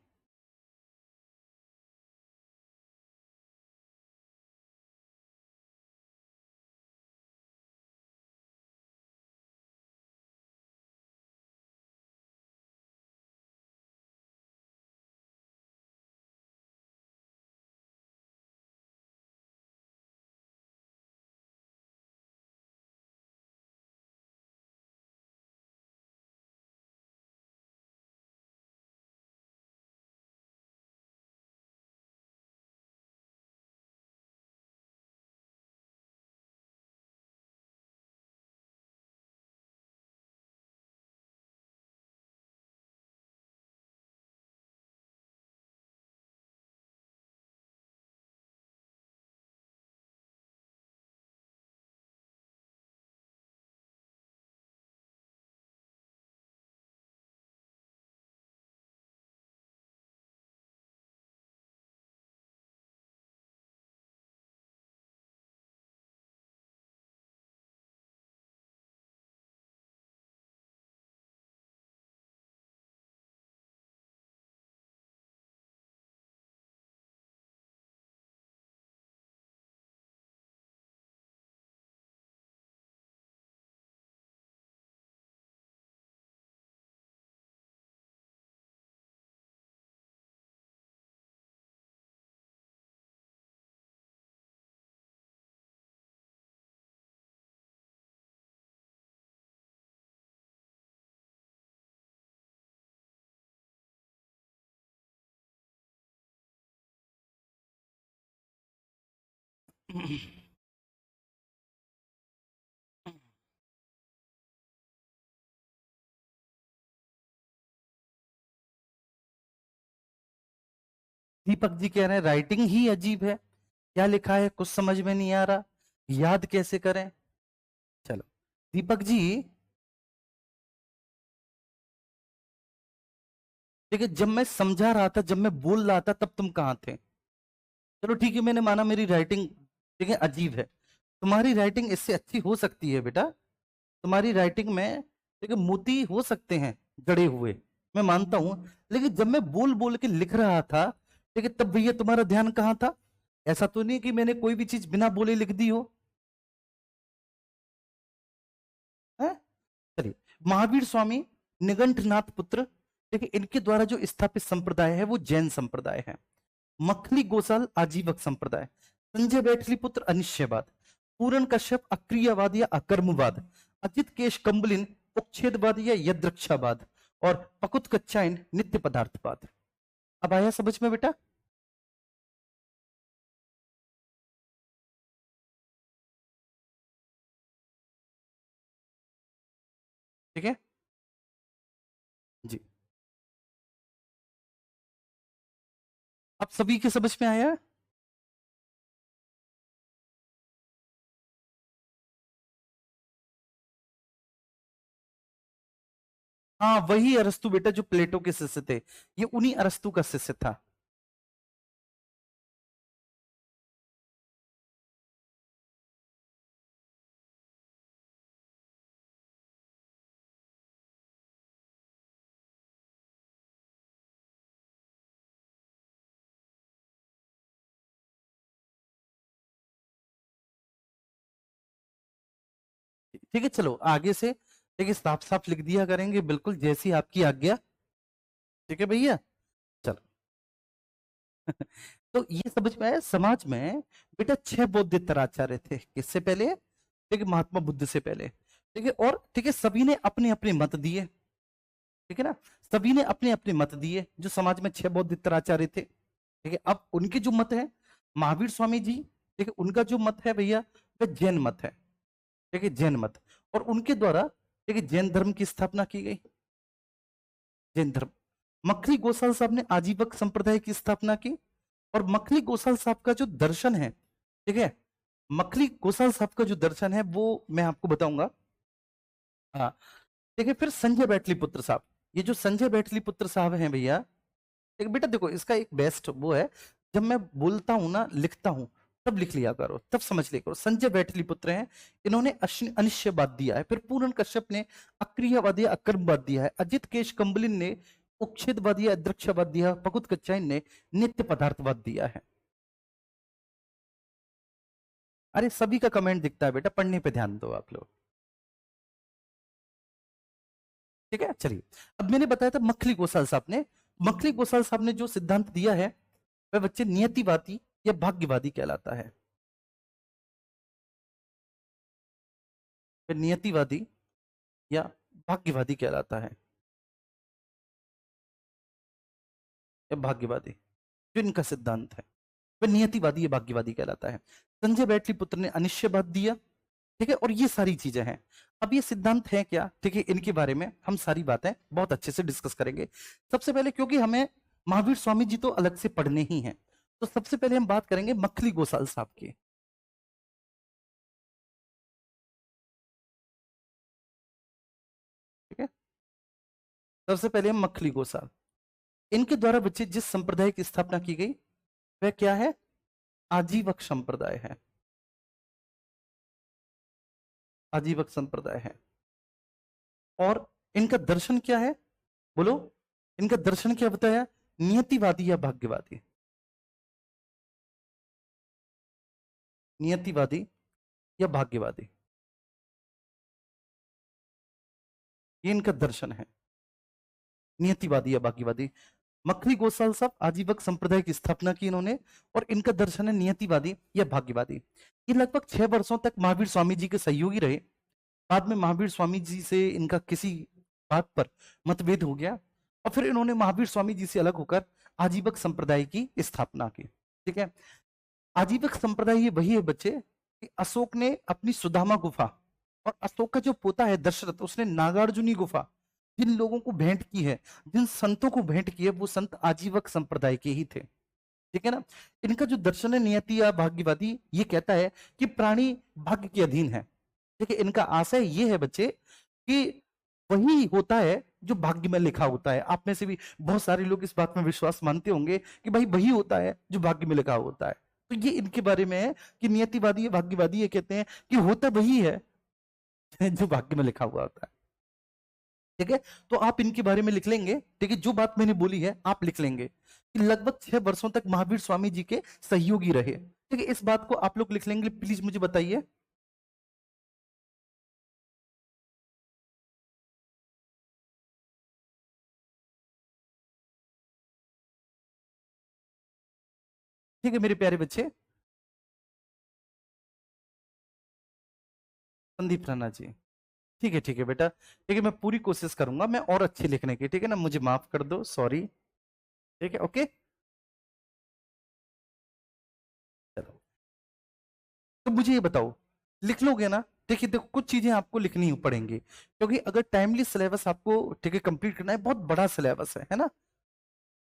दीपक जी कह रहे हैं राइटिंग ही अजीब है, क्या लिखा है कुछ समझ में नहीं आ रहा, याद कैसे करें। चलो दीपक जी, देखिए जब मैं समझा रहा था, जब मैं बोल रहा था, तब तुम कहाँ थे। चलो ठीक है, मैंने माना मेरी राइटिंग ठीक है अजीब है, तुम्हारी राइटिंग इससे अच्छी हो सकती है बेटा। तुम्हारी राइटिंग में ठीक है मोती हो सकते हैं जड़े हुए, मैं मानता हूं, लेकिन जब मैं बोल बोल के लिख रहा था ठीक है, तब भैया तुम्हारा ध्यान कहाँ था। ऐसा तो नहीं कि मैंने कोई भी चीज बिना बोले लिख दी हो, है। चलिए, महावीर स्वामी निगंठनाथ पुत्र, देखिए इनके द्वारा जो स्थापित संप्रदाय है वो जैन संप्रदाय है। मखली गोसाल आजीवक संप्रदाय, संजय बैठली पुत्र अनिश्चयवाद, पूरन कश्यप अक्रियवाद या अकर्मवाद, अजित केश कंबलिन उच्छेदवाद या यदृक्षावाद, और पकुत कच्चाइन नित्य पदार्थवाद। अब आया समझ में बेटा। ठीक है जी, अब सभी के समझ में आया। हाँ वही अरस्तु बेटा जो प्लेटो के शिष्य थे, ये उन्हीं अरस्तु का शिष्य था। ठीक है चलो आगे से ठीक है साफ साफ लिख दिया करेंगे, बिल्कुल जैसी आपकी आज्ञा। ठीक है भैया, चलो। तो ये समझ में आया, समाज में बेटा 6 बौद्ध आचार्य थे, किससे पहले, ठीक है महात्मा बुद्ध से पहले। ठीक है, और ठीक है सभी ने अपने अपने मत दिए, ठीक है ना, सभी ने अपने अपने मत दिए, जो समाज में 6 बौद्ध आचार्य थे। ठीक है, अब उनके जो मत है, महावीर स्वामी जी ठीक है उनका जो मत है भैया, वह जैन मत है। ठीक है, जैन मत, और उनके द्वारा ठीक है जैन धर्म की स्थापना की गई, जैन धर्म। मखली गोसाल साहब ने आजीवक संप्रदाय की स्थापना की, और मखली गोसाल साहब का जो दर्शन है, ठीक है, मखली गोसाल साहब का जो दर्शन है वो मैं आपको बताऊंगा। हाँ, ठीक है, फिर संजय बैटली पुत्र साहब, ये जो संजय बैटली पुत्र साहब हैं भैया, एक बेटा देखो इसका एक बेस्ट वो है, जब मैं बोलता हूं ना लिखता हूं, तब लिख लिया करो, तब समझ लिया करो। संजय बैठली पुत्र हैं, इन्होंने अनिश्चयवाद दिया है, फिर पूरन कश्यप ने अक्रियवाद या अकर्मवाद दिया है, अजित केश कंबलिन ने उच्छेदवाद या अदृक्षवाद दिया, पकुत कच्चाइन ने नित्य पदार्थवाद दिया है। अरे सभी का कमेंट दिखता है बेटा, पढ़ने पे ध्यान दो आप लोग। ठीक है चलिए, अब मैंने बताया था मखली गोसाल साहब ने, मखली गोसाल साहब ने जो सिद्धांत दिया है वह बच्चे नियतिवादी या भाग्यवादी कहलाता है। वह नियतिवादी या भाग्यवादी कहलाता है, या भाग्यवादी, जो इनका सिद्धांत है वह नियतिवादी या भाग्यवादी कहलाता है। संजय बैटली पुत्र ने अनिश्चयवाद दिया, ठीक है, और ये सारी चीजें हैं। अब ये सिद्धांत है क्या, ठीक है, इनके बारे में हम सारी बातें बहुत अच्छे से डिस्कस करेंगे। सबसे पहले क्योंकि हमें महावीर स्वामी जी तो अलग से पढ़ने ही हैं, तो सबसे पहले हम बात करेंगे मखली गोसाल साहब की। ठीक है, सबसे पहले हम मखली गोसाल, इनके द्वारा बच्चे जिस संप्रदाय की स्थापना की गई वह क्या है, आजीवक संप्रदाय है, आजीवक संप्रदाय है। और इनका दर्शन क्या है, बोलो, इनका दर्शन क्या बताया, नियतिवादी या भाग्यवादी, नियतिवादी या भाग्यवादी, ये इनका दर्शन है, नियतिवादी या भाग्यवादी। मखली गोसाल साहब आजीवक संप्रदाय की स्थापना की इन्होंने, और इनका दर्शन है नियतिवादी या भाग्यवादी। ये लगभग 6 वर्षों तक महावीर स्वामी जी के सहयोगी रहे, बाद में महावीर स्वामी जी से इनका किसी बात पर मतभेद हो गया, और फिर इन्होंने महावीर स्वामी जी से अलग होकर आजीवक संप्रदाय की स्थापना की। ठीक है, आजीवक संप्रदाय ये वही है बच्चे कि अशोक ने अपनी सुदामा गुफा और अशोक का जो पोता है दशरथ उसने नागार्जुनी गुफा जिन लोगों को भेंट की है, जिन संतों को भेंट की है, वो संत आजीवक संप्रदाय के ही थे। ठीक है ना। इनका जो दर्शन है नियति या भाग्यवादी ये कहता है कि प्राणी भाग्य के अधीन है। देखिए इनका आशय ये है बच्चे कि वही होता है जो भाग्य में लिखा होता है। आप में से भी बहुत सारे लोग इस बात में विश्वास मानते होंगे कि भाई वही होता है जो भाग्य में लिखा होता है। तो ये इनके बारे में है कि नियतिवादी या भाग्यवादी ये कहते हैं कि होता वही है जो भाग्य में लिखा हुआ होता है। ठीक है। तो आप इनके बारे में लिख लेंगे। ठीक है, जो बात मैंने बोली है आप लिख लेंगे कि लगभग 6 वर्षों तक महावीर स्वामी जी के सहयोगी रहे। ठीक है, इस बात को आप लोग लिख लेंगे, प्लीज मुझे बताइए। ठीक है मेरे प्यारे बच्चे। संदीप राणा जी। ठीक है बेटा। ठीक है, मैं पूरी कोशिश करूंगा मैं और अच्छे लिखने की। ठीक है ना, मुझे माफ कर दो, सॉरी। ठीक है, ओके। चलो, तो मुझे ये बताओ, लिख लोगे ना? देखिए देखो, कुछ चीजें आपको लिखनी पड़ेंगी क्योंकि अगर टाइमली सिलेबस आपको ठीक है कंप्लीट करना है, बहुत बड़ा सिलेबस है ना।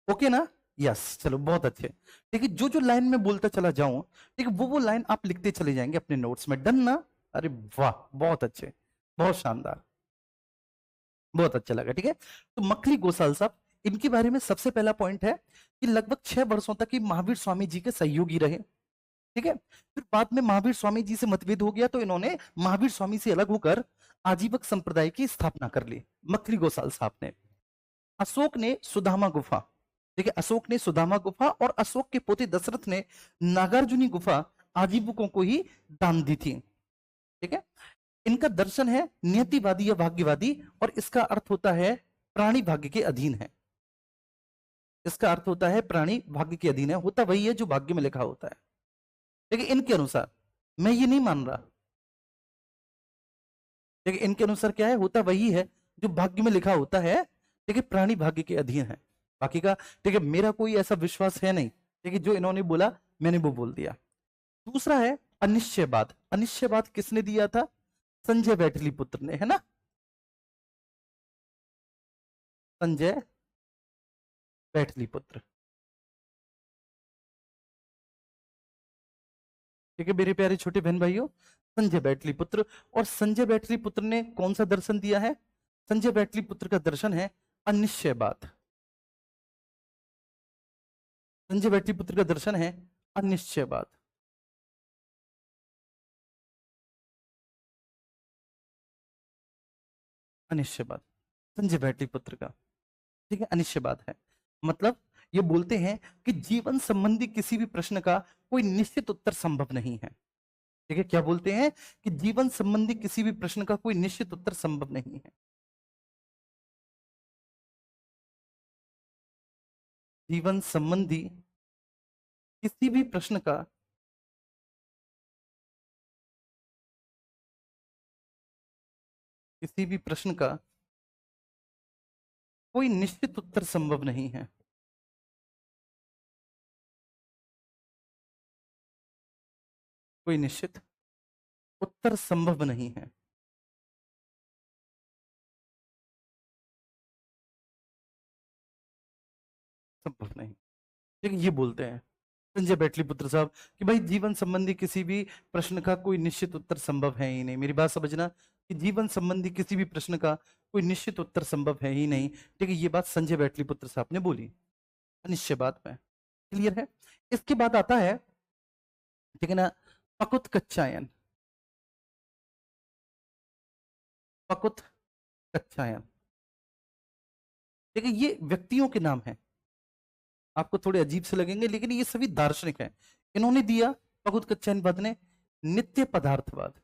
ओके ना? यस, चलो बहुत अच्छे। ठीक है, जो जो लाइन में बोलता चला जाऊं, ठीक है, वो लाइन आप लिखते चले जाएंगे अपने नोट्स में। डन ना? अरे वाह, बहुत अच्छे, बहुत शानदार, बहुत अच्छा लगा। ठीक है, तो मखली गोसाल साहब, इनके बारे में सबसे पहला पॉइंट है कि लगभग 6 वर्षों तक ये महावीर स्वामी जी के सहयोगी रहे। ठीक है, फिर बाद में महावीर स्वामी जी से मतभेद हो गया तो इन्होंने महावीर स्वामी से अलग होकर आजीवक संप्रदाय की स्थापना कर ली, मखली गोसाल साहब ने। अशोक ने सुदामा गुफा, ठीक है, अशोक ने सुदामा गुफा और अशोक के पोते दशरथ ने नागार्जुनी गुफा आजीवकों को ही दान दी थी। ठीक है, इनका दर्शन है नियतिवादी या भाग्यवादी और इसका अर्थ होता है प्राणी भाग्य के अधीन है। इसका अर्थ होता है प्राणी भाग्य के अधीन है, होता वही है जो भाग्य में लिखा होता है। लेकिन इनके अनुसार, मैं ये नहीं मान रहा, लेकिन इनके अनुसार क्या है, होता वही है जो भाग्य में लिखा होता है। ठीक है, प्राणी भाग्य के अधीन है बाकी का। ठीक है, मेरा कोई ऐसा विश्वास है नहीं। ठीक है, जो इन्होंने बोला मैंने वो बोल दिया। दूसरा है अनिश्चयवाद। अनिश्चयवाद किसने दिया था? संजय बैठली पुत्र ने, है ना। संजय बैठली पुत्र। ठीक है मेरे प्यारे छोटे बहन भाइयों, संजय बैठली पुत्र। और संजय बैठली पुत्र ने कौन सा दर्शन दिया है? संजय बैठली पुत्र का दर्शन है अनिश्चयवाद। संजय बैठली पुत्र का दर्शन है अनिश्चयवाद। अनिश्चयवाद संजय बैठली पुत्र का। ठीक है, अनिश्चयवाद है मतलब ये बोलते हैं कि जीवन संबंधी किसी भी प्रश्न का कोई निश्चित उत्तर संभव नहीं है। ठीक है, क्या बोलते हैं कि जीवन संबंधी किसी भी प्रश्न का कोई निश्चित उत्तर संभव नहीं है। जीवन संबंधी किसी भी प्रश्न का किसी भी प्रश्न का कोई निश्चित उत्तर संभव नहीं है। कोई निश्चित उत्तर संभव नहीं है। संभव नहीं। ठीक है, ये बोलते हैं संजय बैठली पुत्र साहब कि भाई जीवन संबंधी किसी भी प्रश्न का कोई निश्चित उत्तर संभव है ही नहीं। मेरी बात समझना कि जीवन संबंधी किसी भी प्रश्न का कोई निश्चित उत्तर संभव है ही नहीं। ठीक है, ये बात संजय बैठली पुत्र साहब ने बोली निश्चय बात में। क्लियर है? इसके बाद आता है, ठीक है ना, पकुत कच्चायन। पकुत कच्चायन, ठीक है, ये व्यक्तियों के नाम है। आपको थोड़े अजीब से लगेंगे लेकिन ये सभी दार्शनिक हैं। इन्होंने दिया पकुत कच्चायन ने नित्य पदार्थवाद।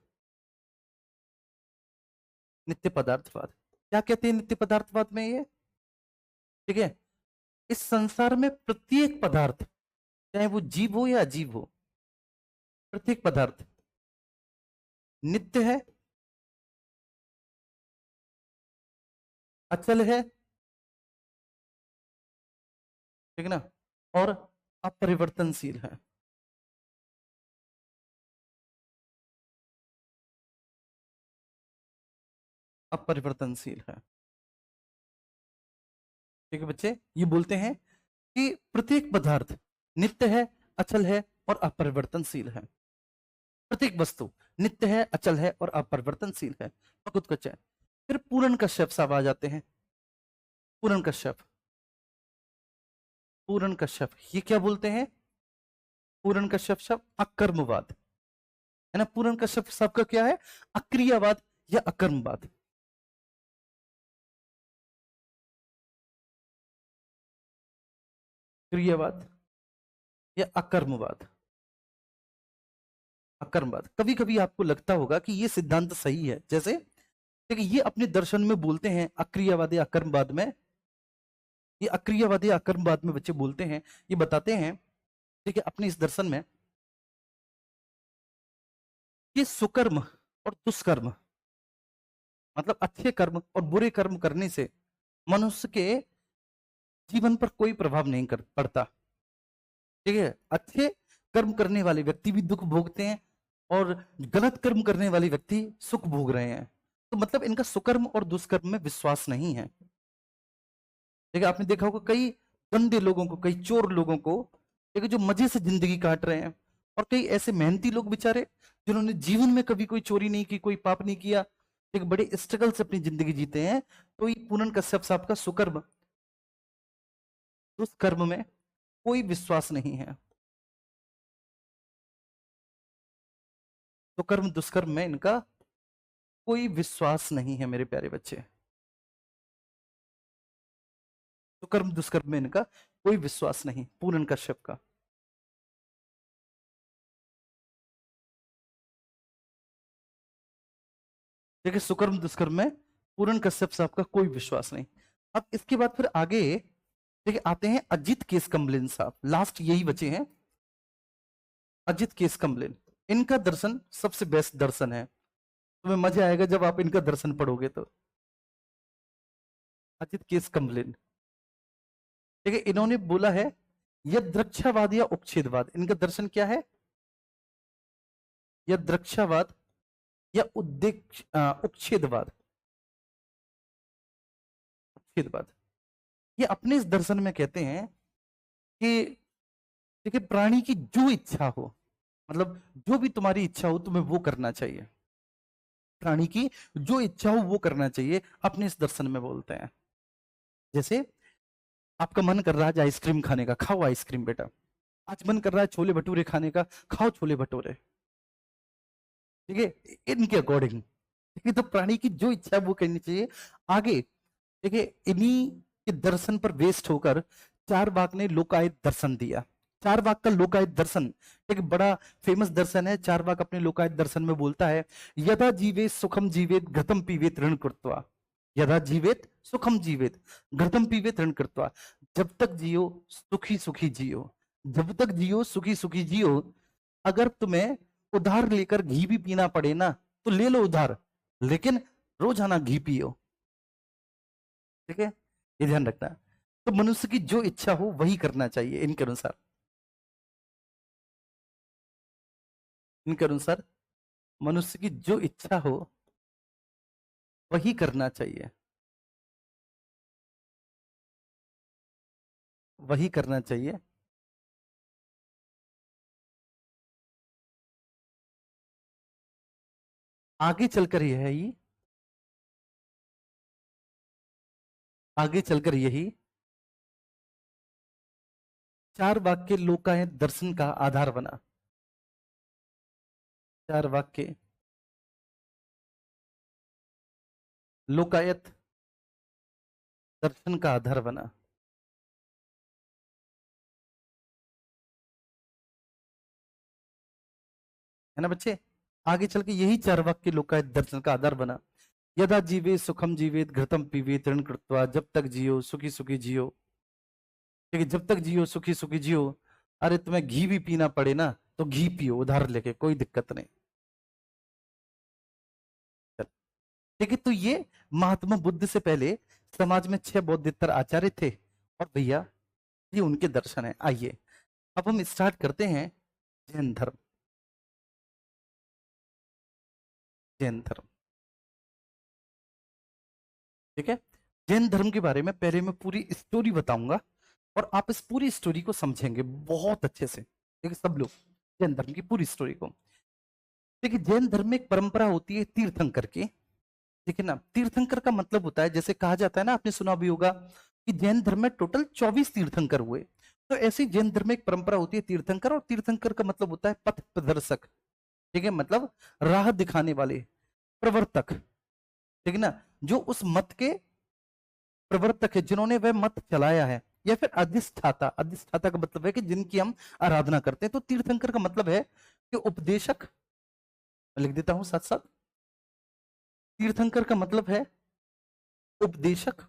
नित्य पदार्थवाद क्या कहते हैं नित्य पदार्थवाद में ये? ठीक है, इस संसार में प्रत्येक पदार्थ, चाहे वो जीव हो या अजीव हो, प्रत्येक पदार्थ नित्य है, अचल है, ठीक है ना, और अपरिवर्तनशील है। अपरिवर्तनशील है। ठीक है बच्चे, ये बोलते हैं कि प्रत्येक पदार्थ नित्य है, अचल है और अपरिवर्तनशील है। प्रत्येक वस्तु नित्य है, अचल है और अपरिवर्तनशील है। बहुत कुछ है। फिर पूर्ण कश्यप साहब आ जाते हैं। पूर्ण कश्यप, पूर्ण कश्यप ये क्या बोलते हैं? पूर्ण कश्यप साहब अकर्मवाद, है ना। पूर्ण कश्यप साहब का क्या है? अक्रियावाद या अकर्मवाद। क्रियावाद या अकर्मवाद। अकर्मवाद, कभी कभी आपको लगता होगा कि ये सिद्धांत सही है, जैसे देखिए ये अपने दर्शन में बोलते हैं अक्रियावाद या अकर्मवाद में, ये अक्रियावाद या अकर्मवाद में बच्चे बोलते हैं, ये बताते हैं ठीक है अपने इस दर्शन में कि सुकर्म और दुष्कर्म, मतलब अच्छे कर्म और बुरे कर्म करने से मनुष्य के जीवन पर कोई प्रभाव नहीं पड़ता। ठीक है, अच्छे कर्म करने वाले व्यक्ति भी दुख भोगते हैं और गलत कर्म करने वाले व्यक्ति सुख भोग रहे हैं। तो मतलब इनका सुकर्म और दुष्कर्म में विश्वास नहीं है। ठीक है, आपने देखा होगा कई गंदे लोगों को, कई चोर लोगों को, ठीक है, जो मजे से जिंदगी काट रहे हैं, और कई ऐसे मेहनती लोग बेचारे जिन्होंने जीवन में कभी कोई चोरी नहीं की, कोई पाप नहीं किया, एक बड़े स्ट्रगल से अपनी जिंदगी जीते हैं। तो ये पूनन कश्यप साहब का सुकर्म दुष्कर्म में कोई विश्वास नहीं है। सुकर्म दुष्कर्म में इनका कोई विश्वास नहीं है मेरे प्यारे बच्चे। सुकर्म दुष्कर्म में इनका कोई विश्वास नहीं, पूनन कश्यप का। देखिए सुकर्म दुष्कर्म में पूरन कश्यप साहब का कोई विश्वास नहीं। अब इसके बाद फिर आगे देखिए आते हैं अजित केसकम्बलिन साहब, लास्ट यही बचे हैं अजित केसकम्बलिन। इनका दर्शन सबसे बेस्ट दर्शन है, तुम्हें मजा आएगा जब आप इनका दर्शन पढ़ोगे तो। अजित केसकम्बलिन, ठीक है, इन्होंने बोला है यह द्रक्षावाद या उपच्छेदवाद, इनका दर्शन क्या है? यह द्रक्षावाद या उपच्छेदवाद। उपच्छेदवाद, ये अपने इस दर्शन में कहते हैं कि देखिए प्राणी की जो इच्छा हो, मतलब जो भी तुम्हारी इच्छा हो तुम्हें वो करना चाहिए। प्राणी की जो इच्छा हो वो करना चाहिए, अपने इस दर्शन में बोलते हैं। जैसे आपका मन कर रहा है आज आइसक्रीम खाने का, खाओ आइसक्रीम बेटा। आज मन कर रहा है छोले भटूरे खाने का, खाओ छोले भटूरे। ठीक है, इनके अकॉर्डिंग। ठीक है, तो प्राणी की जो इच्छा है वो करनी चाहिए। आगे देखिए इन्हीं के दर्शन पर बेस्ड होकर चारवाक ने लोकायत दर्शन दिया। चारवाक का लोकायत दर्शन एक बड़ा फेमस दर्शन है। चारवाक अपने लोकायत दर्शन में बोलता है यदा जीवेत सुखम जीवेत घृतम पीवेत ऋण कृत्वा। यदा जीवेत सुखम जीवेत घृतम पीवेत ऋण कृत्वा। जब तक जियो सुखी सुखी जियो, जब तक जियो सुखी सुखी जियो। अगर तुम्हें उधार लेकर घी भी पीना पड़े ना तो ले लो उधार, लेकिन रोजाना घी पियो। ठीक है, ये ध्यान रखना। तो मनुष्य की जो इच्छा हो वही करना चाहिए इनके अनुसार। इनके अनुसार मनुष्य की जो इच्छा हो वही करना चाहिए, वही करना चाहिए। आगे चलकर यह है ही, आगे चलकर यही चार वाक्य लोकायत दर्शन का आधार बना। चार वाक्य लोकायत दर्शन का आधार बना। है ना बच्चे, आगे चल के यही चार वाक्य लोकायत दर्शन का आधार बना। यदा जीवे सुखम जीवेत घृतम पीवेत ऋण कृत्वा। जब तक जियो सुखी सुखी जियो। ठीक है, जब तक जियो सुखी सुखी जियो। अरे तुम्हें घी भी पीना पड़े ना तो घी पियो उधार लेके, कोई दिक्कत नहीं। चल, ठीक है, तो ये महात्मा बुद्ध से पहले समाज में 6 बौद्धिकतर आचार्य थे, और भैया ये उनके दर्शन है। आइए अब हम स्टार्ट करते हैं जैन धर्म। जैन धर्म, ठीक है। जैन धर्म के बारे में पहले मैं पूरी स्टोरी बताऊंगा और आप इस पूरी स्टोरी को समझेंगे बहुत अच्छे से, ठीक है सब लोग, जैन धर्म की पूरी स्टोरी को। देखिए जैन धर्म में एक परंपरा होती है तीर्थंकर की, ठीक है ना। तीर्थंकर का मतलब होता है, जैसे कहा जाता है ना, आपने सुना भी होगा कि जैन धर्म में टोटल 24 तीर्थंकर हुए। तो ऐसी जैन धर्म में एक परंपरा होती है तीर्थंकर, और तीर्थंकर का मतलब होता है पथ प्रदर्शक, ठीक है, मतलब राह दिखाने वाले, प्रवर्तक, ठीक है ना, जो उस मत के प्रवर्तक है, जिन्होंने वह मत चलाया है, या फिर अधिष्ठाता। अधिष्ठाता का मतलब है कि जिनकी हम आराधना करते हैं। तो तीर्थंकर का मतलब है कि उपदेशक, लिख देता हूं साथ साथ, तीर्थंकर का मतलब है उपदेशक,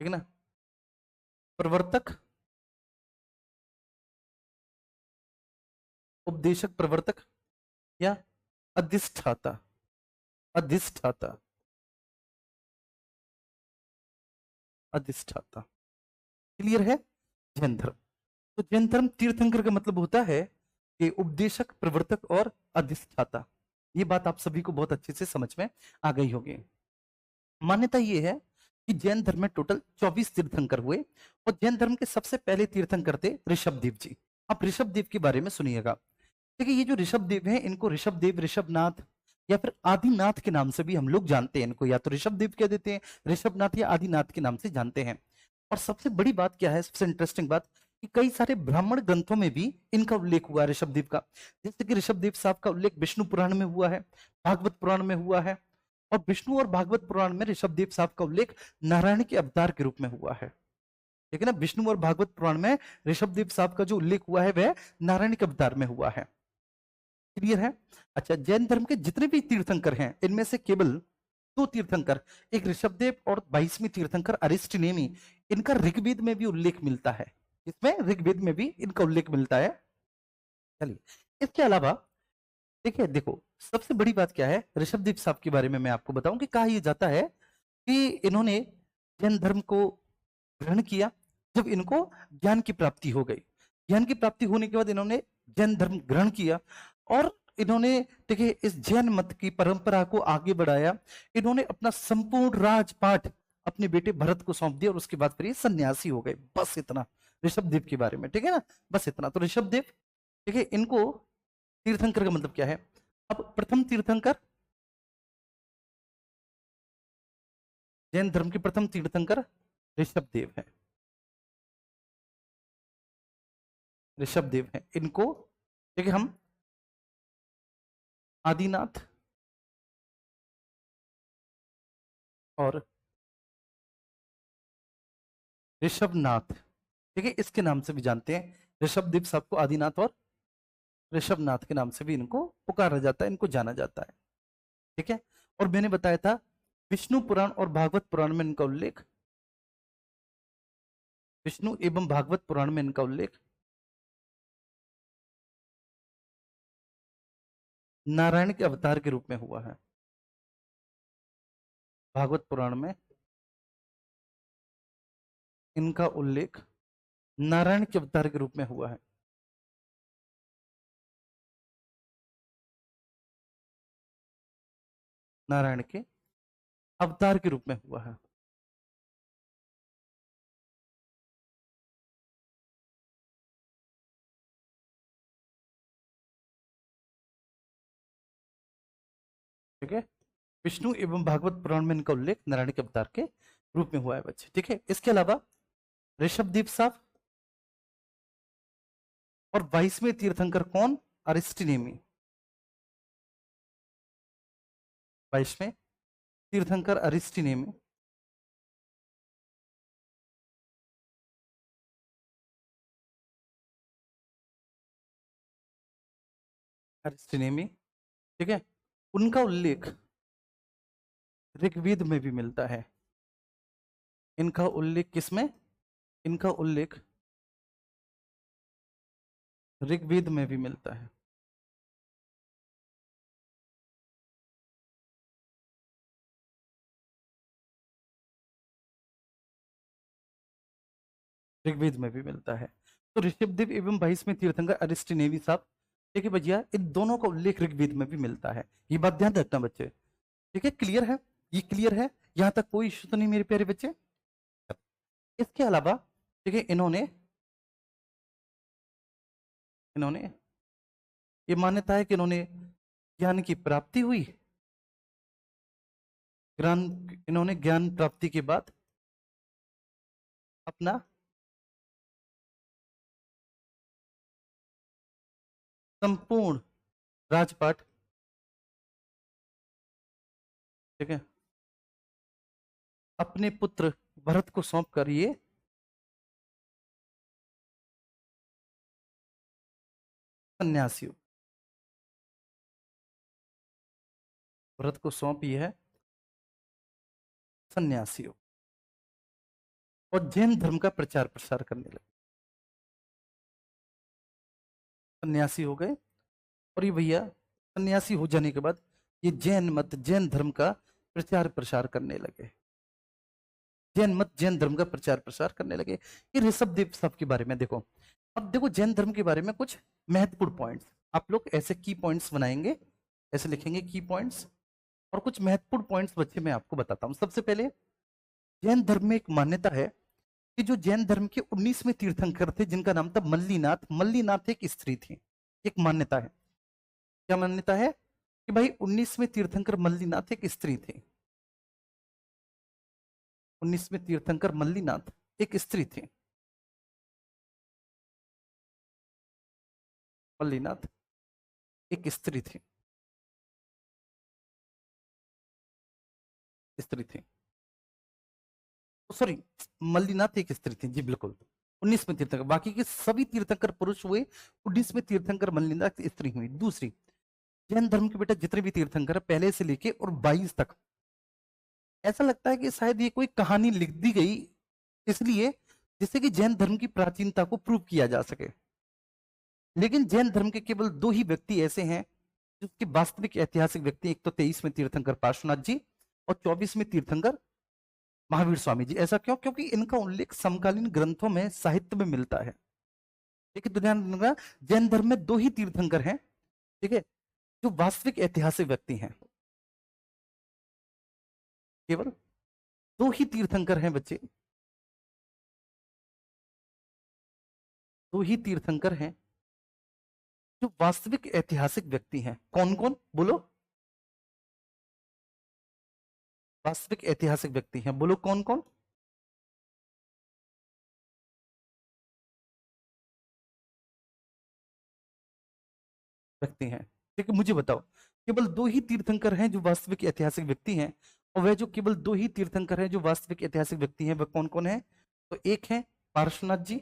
ठीक है ना, प्रवर्तक, उपदेशक प्रवर्तक, या अधिष्ठाता। अधिष्ठाता, अधिष्ठाता, क्लियर है। जैन धर्म, तो जैन धर्म तीर्थंकर का मतलब होता है कि उपदेशक, प्रवर्तक और अधिष्ठाता। ये बात आप सभी को बहुत अच्छे से समझ में आ गई होगी। मान्यता ये है कि जैन धर्म में टोटल 24 तीर्थंकर हुए, और जैन धर्म के सबसे पहले तीर्थंकर थे ऋषभदेव जी। आप ऋषभदेव के बारे में सुनिएगा। देखिए ये जो ऋषभदेव हैं, इनको ऋषभदेव, ऋषभनाथ या फिर आदिनाथ के नाम से भी हम लोग जानते हैं। इनको या तो ऋषभदेव कह देते हैं, ऋषभनाथ या आदिनाथ के नाम से जानते हैं। और सबसे बड़ी बात क्या है, सबसे इंटरेस्टिंग बात, कि कई सारे ब्राह्मण ग्रंथों में भी इनका उल्लेख हुआ है ऋषभदेव का। जैसे कि ऋषभदेव साहब का उल्लेख विष्णु पुराण में हुआ है, भागवत पुराण में हुआ है, और विष्णु और भागवत पुराण में ऋषभदेव साहब का उल्लेख नारायण के अवतार के रूप में हुआ है, ठीक है ना। विष्णु और भागवत पुराण में ऋषभदेव साहब का जो उल्लेख हुआ है वह नारायण के अवतार में हुआ है, क्लियर है। अच्छा, जैन धर्म के जितने भी तीर्थंकर हैं, इनमें से केवल दो तीर्थंकर, एक ऋषभदेव और 22वें तीर्थंकर अरिष्टनेमी, इनका ऋग्वेद में भी उल्लेख मिलता है। इसमें ऋग्वेद में भी इनका उल्लेख मिलता है। चलिए, इसके अलावा देखिए, देखो सबसे बड़ी बात क्या है, ऋषभदेव साहब के बारे में मैं आपको बताऊं कि कहा यह जाता है कि इन्होंने जैन धर्म को ग्रहण किया जब इनको ज्ञान की प्राप्ति हो गई। ज्ञान की प्राप्ति होने के बाद इन्होंने जैन धर्म ग्रहण किया, और इन्होंने, देखिए, इस जैन मत की परंपरा को आगे बढ़ाया। इन्होंने अपना संपूर्ण राजपाट अपने बेटे भरत को सौंप दिया, और उसके बाद फिर ये सन्यासी हो गए। बस इतना ऋषभदेव के बारे में, ठीक है ना, बस इतना। तो ऋषभदेव, देखिए, इनको तीर्थंकर का मतलब क्या है। अब प्रथम तीर्थंकर, जैन धर्म के प्रथम तीर्थंकर ऋषभदेव है। ऋषभदेव है, इनको देखिए हम आदिनाथ और ऋषभनाथ, ठीक है, इसके नाम से भी जानते हैं। ऋषभदेव साहब को आदिनाथ और ऋषभनाथ के नाम से भी इनको पुकारा जाता है, इनको जाना जाता है, ठीक है। और मैंने बताया था विष्णु पुराण और भागवत पुराण में इनका उल्लेख, विष्णु एवं भागवत पुराण में इनका उल्लेख नारायण के अवतार के रूप में हुआ है। भागवत पुराण में इनका उल्लेख नारायण के अवतार के रूप में हुआ है। नारायण के अवतार के रूप में हुआ है, ठीक है। विष्णु एवं भागवत पुराण में इनका उल्लेख नारायण के अवतार के रूप में हुआ है बच्चे, ठीक है। इसके अलावा ऋषभदेव साहब और 22वें तीर्थंकर कौन, अरिस्टनेमी। 22वें तीर्थंकर अरिस्टनेमी, अरिस्टनेमी, ठीक है। उनका उल्लेख ऋग्वेद में भी मिलता है। इनका उल्लेख किसमें, इनका उल्लेख ऋग्वेद में भी मिलता है। ऋग्वेद में भी मिलता है। तो ऋषभदेव एवं 22वें तीर्थंकर अरिस्टनेमी साहब देखिए भैया, इन दोनों का उल्लेख ऋग्वेद में भी मिलता है, ये बात ध्यान रखना बच्चे। ठीक है, क्लियर है? ये क्लियर है? यहां तक कोई इश्यू तो नहीं मेरे प्यारे बच्चे? इसके अलावा देखिए, इन्होंने इन्होंने ये मान्यता है कि इन्होंने ज्ञान की प्राप्ति हुई, ज्ञान, इन्होंने ज्ञान प्राप्ति के बाद अपना संपूर्ण राजपाट, ठीक है, अपने पुत्र भरत को सौंप कर ये सन्यासी हो, भरत को सौंप ये है सन्यासी हो, और जैन धर्म का प्रचार प्रसार करने लगे। सन्यासी हो गए, और ये भैया सन्यासी हो जाने के बाद ये जैन मत, जैन धर्म का प्रचार प्रसार करने लगे। जैन मत, जैन धर्म का प्रचार प्रसार करने लगे। ये ऋषभ देव साहब के बारे में देखो। अब देखो, जैन धर्म के बारे में कुछ महत्वपूर्ण पॉइंट्स आप लोग ऐसे की पॉइंट्स बनाएंगे, ऐसे लिखेंगे की पॉइंट्स, और कुछ महत्वपूर्ण पॉइंट्स बच्चे मैं आपको बताता हूं। सबसे पहले, जैन धर्म में एक मान्यता है कि जो जैन धर्म के 19वें तीर्थंकर थे, जिनका नाम था मल्लीनाथ। मल्लीनाथ एक स्त्री थी। एक मान्यता है, क्या मान्यता है? कि भाई 19वें तीर्थंकर मल्लीनाथ एक स्त्री थे। 19वें तीर्थंकर मल्लीनाथ एक स्त्री थे। मल्लीनाथ एक स्त्री थी, स्त्री थी, सॉरी, मल्लीनाथ एक स्त्री थी जी, बिल्कुल। 19वें तीर्थंकर, बाकी के सभी तीर्थंकर पुरुष हुए, 19वें तीर्थंकर मल्लीनाथ स्त्री हुई। दूसरी, जैन धर्म के बेटा जितने भी तीर्थंकर पहले से लेके और 22 तक, ऐसा लगता है कि शायद ये कोई कहानी लिख दी गई इसलिए, जिससे कि जैन धर्म की प्राचीनता को प्रूव किया जा सके। लेकिन जैन धर्म के केवल 2 ही व्यक्ति ऐसे हैं जिसके वास्तविक ऐतिहासिक व्यक्ति, एक तो 23वें तीर्थंकर पार्श्वनाथ जी, और 24वें तीर्थंकर महावीर स्वामी जी। ऐसा क्यों? क्योंकि इनका उल्लेख समकालीन ग्रंथों में, साहित्य में मिलता है। ठीक है, तो ध्यान रखना, जैन धर्म में 2 ही तीर्थंकर हैं, ठीक है, जो वास्तविक ऐतिहासिक व्यक्ति हैं। केवल 2 ही तीर्थंकर हैं बच्चे, 2 ही तीर्थंकर हैं जो वास्तविक ऐतिहासिक व्यक्ति हैं। कौन कौन बोलो? वास्तविक ऐतिहासिक व्यक्ति हैं, बोलो कौन कौन? व्यक्ति हैं, ठीक है, मुझे बताओ। केवल 2 ही तीर्थंकर हैं जो वास्तविक ऐतिहासिक व्यक्ति हैं, और वह जो केवल 2 ही तीर्थंकर हैं जो वास्तविक ऐतिहासिक व्यक्ति हैं, वह कौन कौन है? तो एक है पार्श्वनाथ जी,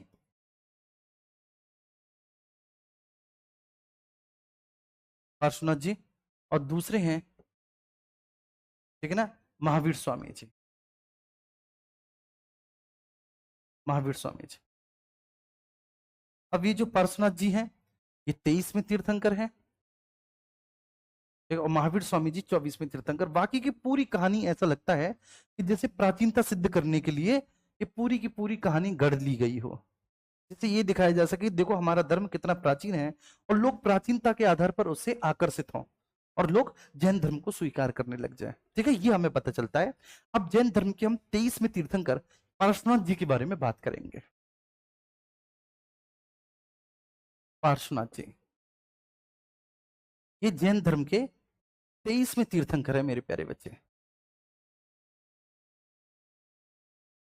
पार्श्वनाथ जी, और दूसरे हैं, ठीक है ना, महावीर स्वामी जी, महावीर स्वामी जी। अब ये जो पार्श्वनाथ जी हैं, ये 23वें तीर्थंकर हैं, ठीक है, और महावीर स्वामी जी 24वें तीर्थंकर। बाकी की पूरी कहानी ऐसा लगता है कि जैसे प्राचीनता सिद्ध करने के लिए ये पूरी की पूरी कहानी गढ़ ली गई हो, जिससे ये दिखाया जा सके देखो हमारा धर्म कितना प्राचीन है, और लोग प्राचीनता के आधार पर उससे आकर्षित हों, और लोग जैन धर्म को स्वीकार करने लग जाए। ठीक है, ये हमें पता चलता है। अब जैन धर्म के हम 23वें तीर्थंकर पार्श्वनाथ जी के बारे में बात करेंगे। पार्श्वनाथ जी, ये जैन धर्म के 23वें तीर्थंकर है मेरे प्यारे बच्चे,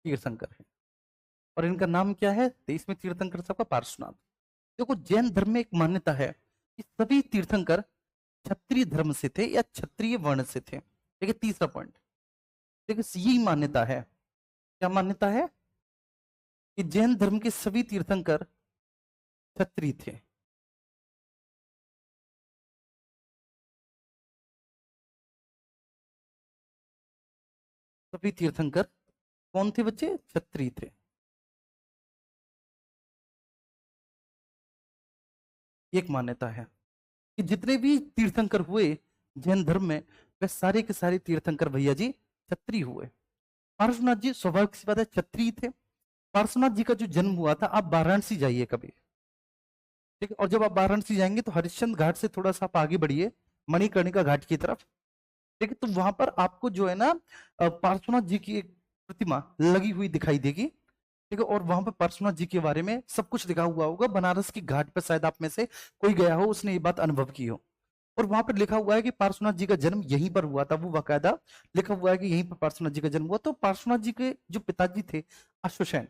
तीर्थंकर है। और इनका नाम क्या है? 23वें तीर्थंकर सबका पार्श्वनाथ। देखो, जैन धर्म में एक मान्यता है कि सभी तीर्थंकर क्षत्रिय धर्म से थे या क्षत्रिय वर्ण से थे। ठीक है, तीसरा पॉइंट, देखिए यही मान्यता है। क्या मान्यता है? कि जैन धर्म के सभी तीर्थंकर क्षत्रिय थे। सभी तीर्थंकर कौन थे बच्चे? क्षत्रिय थे। एक मान्यता है कि जितने भी तीर्थंकर हुए जैन धर्म में, वे सारे के सारे तीर्थंकर भैया जी क्षत्रिय हुए। पार्श्वनाथ जी स्वाभाविक सी बात है क्षत्रिय थे। पार्श्वनाथ जी का जो जन्म हुआ था, आप वाराणसी जाइए कभी, ठीक है। और जब आप वाराणसी जाएंगे तो हरिश्चंद्र घाट से थोड़ा सा आप आगे बढ़िए मणिकर्णिका घाट की तरफ। ठीक है, तो वहां पर आपको जो है ना पार्श्वनाथ जी की एक प्रतिमा लगी हुई दिखाई देगी। ठीक है, और वहां पर पार्श्वनाथ जी के बारे में सब कुछ लिखा हुआ होगा। बनारस की घाट पर शायद आप में से कोई गया हो, उसने ये बात अनुभव की हो। और वहां पर लिखा हुआ है कि पार्श्वनाथ जी का जन्म यहीं पर हुआ था। वो बाकायदा लिखा हुआ है कि यहीं पर पार्श्वनाथ जी का जन्म हुआ। तो पार्श्वनाथ जी के जो पिताजी थे अश्वसेन,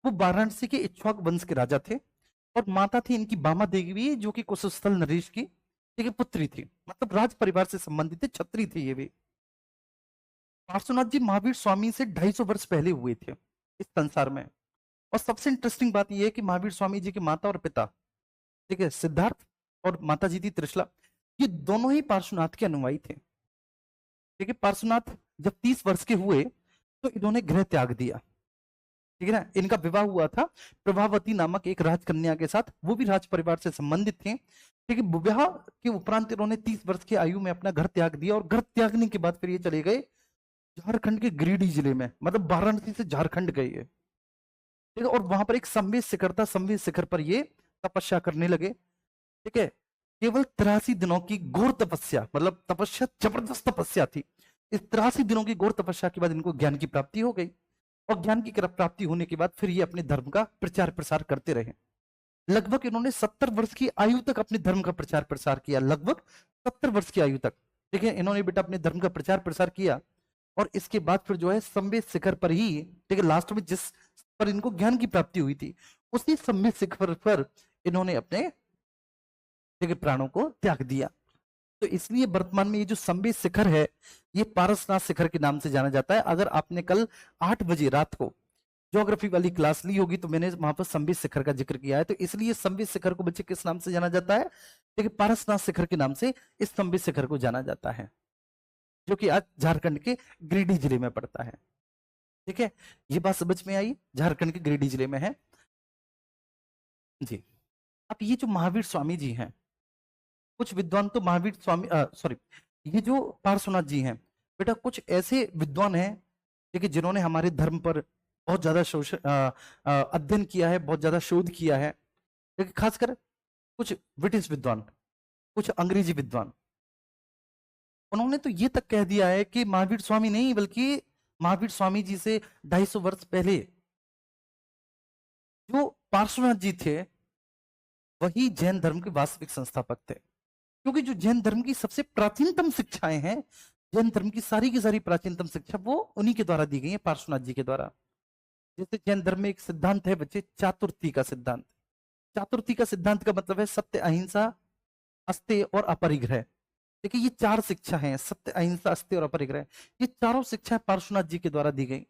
वो वाराणसी के इक्ष्वाक वंश के राजा थे। और माता थी इनकी बामा देवी, जो कि कुशस्थल नरेश की ठीक है पुत्री थी। मतलब राज परिवार से संबंधित थे, छत्री थे ये भी। पार्श्वनाथ जी महावीर स्वामी से 250 वर्ष पहले हुए थे इस संसार में। और सबसे इंटरेस्टिंग बात यह है कि महावीर स्वामी जी के माता और पिता ठीक है सिद्धार्थ, और माता जी थी त्रिशला, ये दोनों ही पार्श्वनाथ के अनुयायी थे। ठीक है, पार्श्वनाथ जब 30 वर्ष के हुए तो इन्होंने गृह त्याग दिया। ठीक है ना, इनका विवाह हुआ था प्रभावती नामक एक राजकन्या के साथ, वो भी राज परिवार से संबंधित थे। ठीक है, विवाह के उपरांत इन्होंने 30 वर्ष की आयु में अपना घर त्याग दिया, और घर त्यागने के बाद फिर ये चले गए झारखंड के गिरिडीह जिले में, मतलब वाराणसी से झारखंड गए ये। ठीक है, और वहां पर एक संवेद शिखर था, संवेद शिखर पर ये तपस्या करने लगे। ठीक है, केवल 83 दिनों की घोर तपस्या, मतलब तपस्या, जबरदस्त तपस्या थी। इस 83 दिनों की घोर तपस्या के बाद इनको ज्ञान की प्राप्ति हो गई। और ज्ञान की प्राप्ति होने के बाद फिर ये अपने धर्म का प्रचार प्रसार करते रहे। लगभग इन्होंने 70 वर्ष की आयु तक अपने धर्म का प्रचार प्रसार किया, लगभग 70 वर्ष की आयु तक। ठीक है, इन्होंने बेटा अपने धर्म का प्रचार प्रसार किया। और इसके बाद फिर जो है संवेद शिखर पर ही, ठीक है, लास्ट में जिस पर इनको ज्ञान की प्राप्ति हुई थी, उसी संवेद शिखर पर इन्होंने अपने ठीक है प्राणों को त्याग दिया। तो इसलिए वर्तमान में ये जो संवेद शिखर है, ये पारसनाथ शिखर के नाम से जाना जाता है। अगर आपने कल 8 बजे रात को ज्योग्राफी वाली क्लास ली होगी तो मैंने वहां पर संवेद शिखर का जिक्र किया है। तो इसलिए संवेद शिखर को बच्चे किस नाम से जाना जाता है? देखिए, पारसनाथ शिखर के नाम से इस संवेद शिखर को जाना जाता है, जो कि आज झारखंड के गिरिडीह जिले में पड़ता है। ठीक है, ये बात समझ में आई, झारखंड के गिरिडीह जिले में है जी। अब ये जो महावीर स्वामी जी हैं, कुछ विद्वान तो महावीर स्वामी सॉरी, ये जो पार्श्वनाथ जी हैं बेटा, कुछ ऐसे विद्वान हैं ठीक है जिन्होंने हमारे धर्म पर बहुत ज्यादा अध्ययन किया है, बहुत ज्यादा शोध किया है। लेकिन खासकर कुछ ब्रिटिश विद्वान, कुछ अंग्रेजी विद्वान, उन्होंने तो ये तक कह दिया है कि महावीर स्वामी नहीं, बल्कि महावीर स्वामी जी से 250 वर्ष पहले जो पार्श्वनाथ जी थे वही जैन धर्म के वास्तविक संस्थापक थे। क्योंकि जो जैन धर्म की सबसे प्राचीनतम शिक्षाएं हैं, जैन धर्म की सारी प्राचीनतम शिक्षा वो उन्हीं के द्वारा दी गई है, पार्श्वनाथ जी के द्वारा। जैसे जैन धर्म में एक सिद्धांत है बच्चे, चातुर्थी का सिद्धांत। चातुर्थी का सिद्धांत का मतलब है सत्य, अहिंसा, अस्तेय और अपरिग्रह। देखिए, ये 4 शिक्षा हैं, सत्य, अहिंसा, अस्तेय और अपरिग्रह। ये चारों शिक्षाएं पार्श्वनाथ जी के द्वारा दी गई।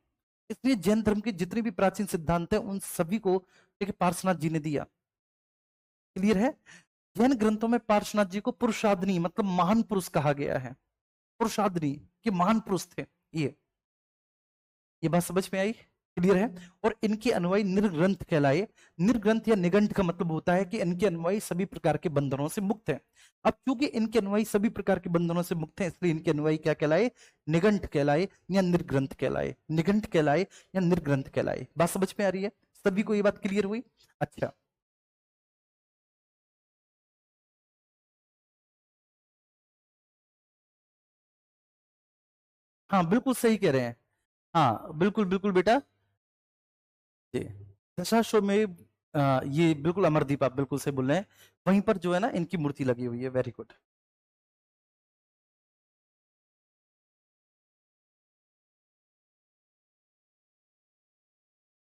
इसलिए जैन धर्म के जितने भी प्राचीन सिद्धांत हैं उन सभी को देखिए पार्श्वनाथ जी ने दिया। क्लियर है? जैन ग्रंथों में पार्श्वनाथ जी को पुरुषादनी मतलब महान पुरुष कहा गया है। पुरुषादनी के महान पुरुष थे ये बात समझ में आई? क्लियर है? और इनके अनुयायी निर्ग्रंथ कहलाए। निर्ग्रंथ या निगंठ का मतलब होता है कि इनके अनुयायी सभी प्रकार के बंधनों से मुक्त हैं। अब चूंकि इनके अनुयायी सभी प्रकार के बंधनों से मुक्त हैं, इसलिए इनके अनुयायी क्या कहलाए? निगंठ कहलाए या निर्ग्रंथ कहलाए। निगंठ कहलाए या निर्ग्रंथ कहलाए। बात समझ में आ रही है? सभी को ये बात क्लियर हुई? अच्छा, हाँ बिल्कुल सही कह रहे हैं। हाँ बिल्कुल बिल्कुल बेटा जी। दशाश्व में ये बिल्कुल अमरदीप आप बिल्कुल से बोल रहे हैं, वहीं पर जो है ना इनकी मूर्ति लगी हुई है। Very good.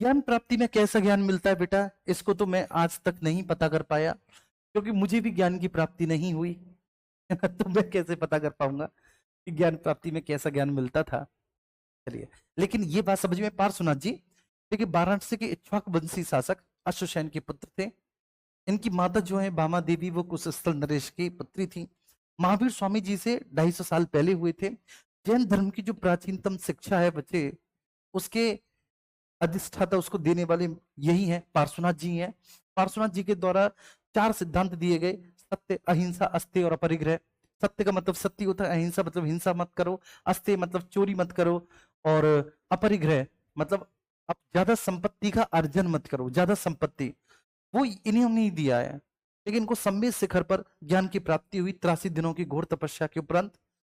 ज्ञान प्राप्ति में कैसा ज्ञान मिलता है बेटा, इसको तो मैं आज तक नहीं पता कर पाया, क्योंकि मुझे भी ज्ञान की प्राप्ति नहीं हुई। तो मैं कैसे पता कर पाऊंगा कि ज्ञान प्राप्ति में कैसा ज्ञान मिलता था। चलिए, लेकिन ये बात समझ में, पार्श्वनाथ जी देखिए वाराणसी के इक्ष्वाक वंशी शासक अश्वसेन के पुत्र थे। इनकी माता जो है भामा देवी, वो कुशस्थल नरेश की पुत्री थी। महावीर स्वामी जी से 250 साल पहले हुए थे। जैन धर्म की जो प्राचीनतम शिक्षा है बच्चे, उसके अधिष्ठाता, उसको देने वाले यही है, पार्श्वनाथ जी हैं। पार्श्वनाथ जी के द्वारा 4 सिद्धांत दिए गए, सत्य, अहिंसा, अस्तेय और अपरिग्रह। सत्य का मतलब सत्य होता है, अहिंसा मतलब हिंसा मत करो, अस्तेय मतलब चोरी मत करो, और अपरिग्रह मतलब आप ज्यादा संपत्ति का अर्जन मत करो, ज्यादा संपत्ति, वो इन्होंने ही दिया है। लेकिन इनको सम्मेद शिखर पर ज्ञान की प्राप्ति हुई 83 दिनों की घोर तपस्या के उपरांत।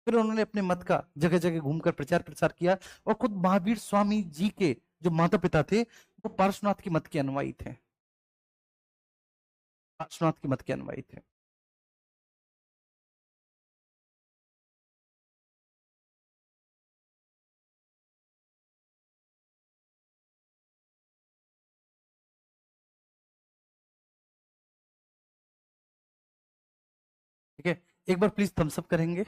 फिर उन्होंने अपने मत का जगह जगह घूमकर प्रचार प्रसार किया और खुद महावीर स्वामी जी के जो माता पिता थे वो पार्श्वनाथ के मत के अनुयायी थे, पार्श्वनाथ के मत के अनुयायी थे। ठीक है, एक बार प्लीज थम्स अप करेंगे।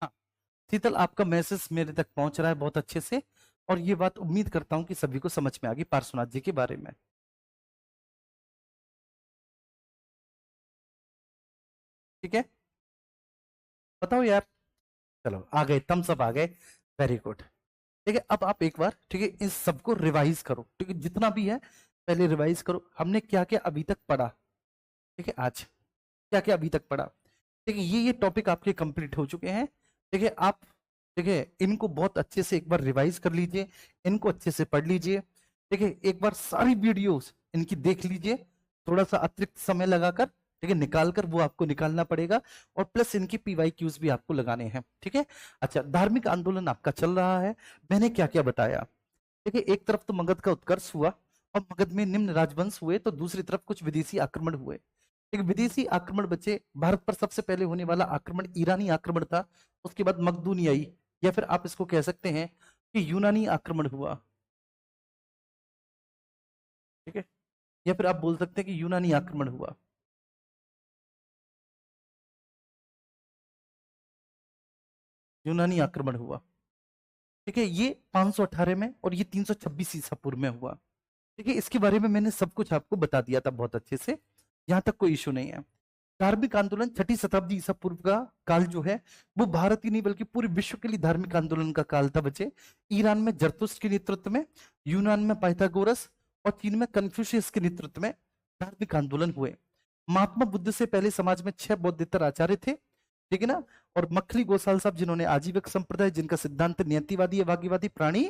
हाँ, शीतल आपका मैसेज मेरे तक पहुंच रहा है बहुत अच्छे से, और ये बात उम्मीद करता हूं कि सभी को समझ में आ गई पार्श्वनाथ जी के बारे में। ठीक है, बताओ यार। चलो आ गए, थम्स अप आ गए, वेरी गुड। ठीक है, अब आप एक बार, ठीक है, इन सबको रिवाइज करो। ठीक है, जितना भी है पहले रिवाइज करो, हमने क्या क्या अभी तक पढ़ा। ठीक है, आज क्या क्या अभी तक पढ़ा। ठीक है, ये टॉपिक आपके कंप्लीट हो चुके हैं। ठीक है, आप, ठीक है, इनको बहुत अच्छे से एक बार रिवाइज कर लीजिए, इनको अच्छे से पढ़ लीजिए। ठीक है, एक बार सारी वीडियोस इनकी देख लीजिए, थोड़ा सा अतिरिक्त समय लगाकर, ठीक है, निकाल कर वो आपको निकालना पड़ेगा, और प्लस इनकी PYQs भी आपको लगाने हैं। ठीक है, अच्छा, धार्मिक आंदोलन आपका चल रहा है, मैंने क्या क्या बताया। देखिए, एक तरफ तो मगध का उत्कर्ष हुआ और मगध में निम्न राजवंश हुए, तो दूसरी तरफ कुछ विदेशी आक्रमण हुए। एक विदेशी आक्रमण बचे, भारत पर सबसे पहले होने वाला आक्रमण ईरानी आक्रमण था, उसके बाद मकदूनियाई, या फिर आप इसको कह सकते हैं कि यूनानी आक्रमण हुआ। ठीक है, या फिर आप बोल सकते हैं कि यूनानी आक्रमण हुआ। यूनानी आक्रमण हुआ। ठीक है, ये 518 में और ये 326 ईसा पूर्व में हुआ। ठीक है, इसके बारे में मैंने सब कुछ आपको बता दिया था बहुत अच्छे से, यहां तक कोई इशू नहीं है। धार्मिक आंदोलन 6ठी शताब्दी ईसा पूर्व का काल जो है, वो भारत ही नहीं बल्कि पूरे विश्व के लिए धार्मिक आंदोलन का काल था बच्चे। ईरान में जरतुस्त के नेतृत्व में, यूनान में पाइथागोरस और चीन में कन्फ्यूशियस के नेतृत्व में धार्मिक आंदोलन हुए। महात्मा बुद्ध से पहले समाज में 6 बौद्धेतर आचार्य थे। ठीक है ना, और मखली गोसाल साहब जिन्होंने आजीविक संप्रदाय, जिनका सिद्धांत नियतिवादी है, भाग्यवादी, प्राणी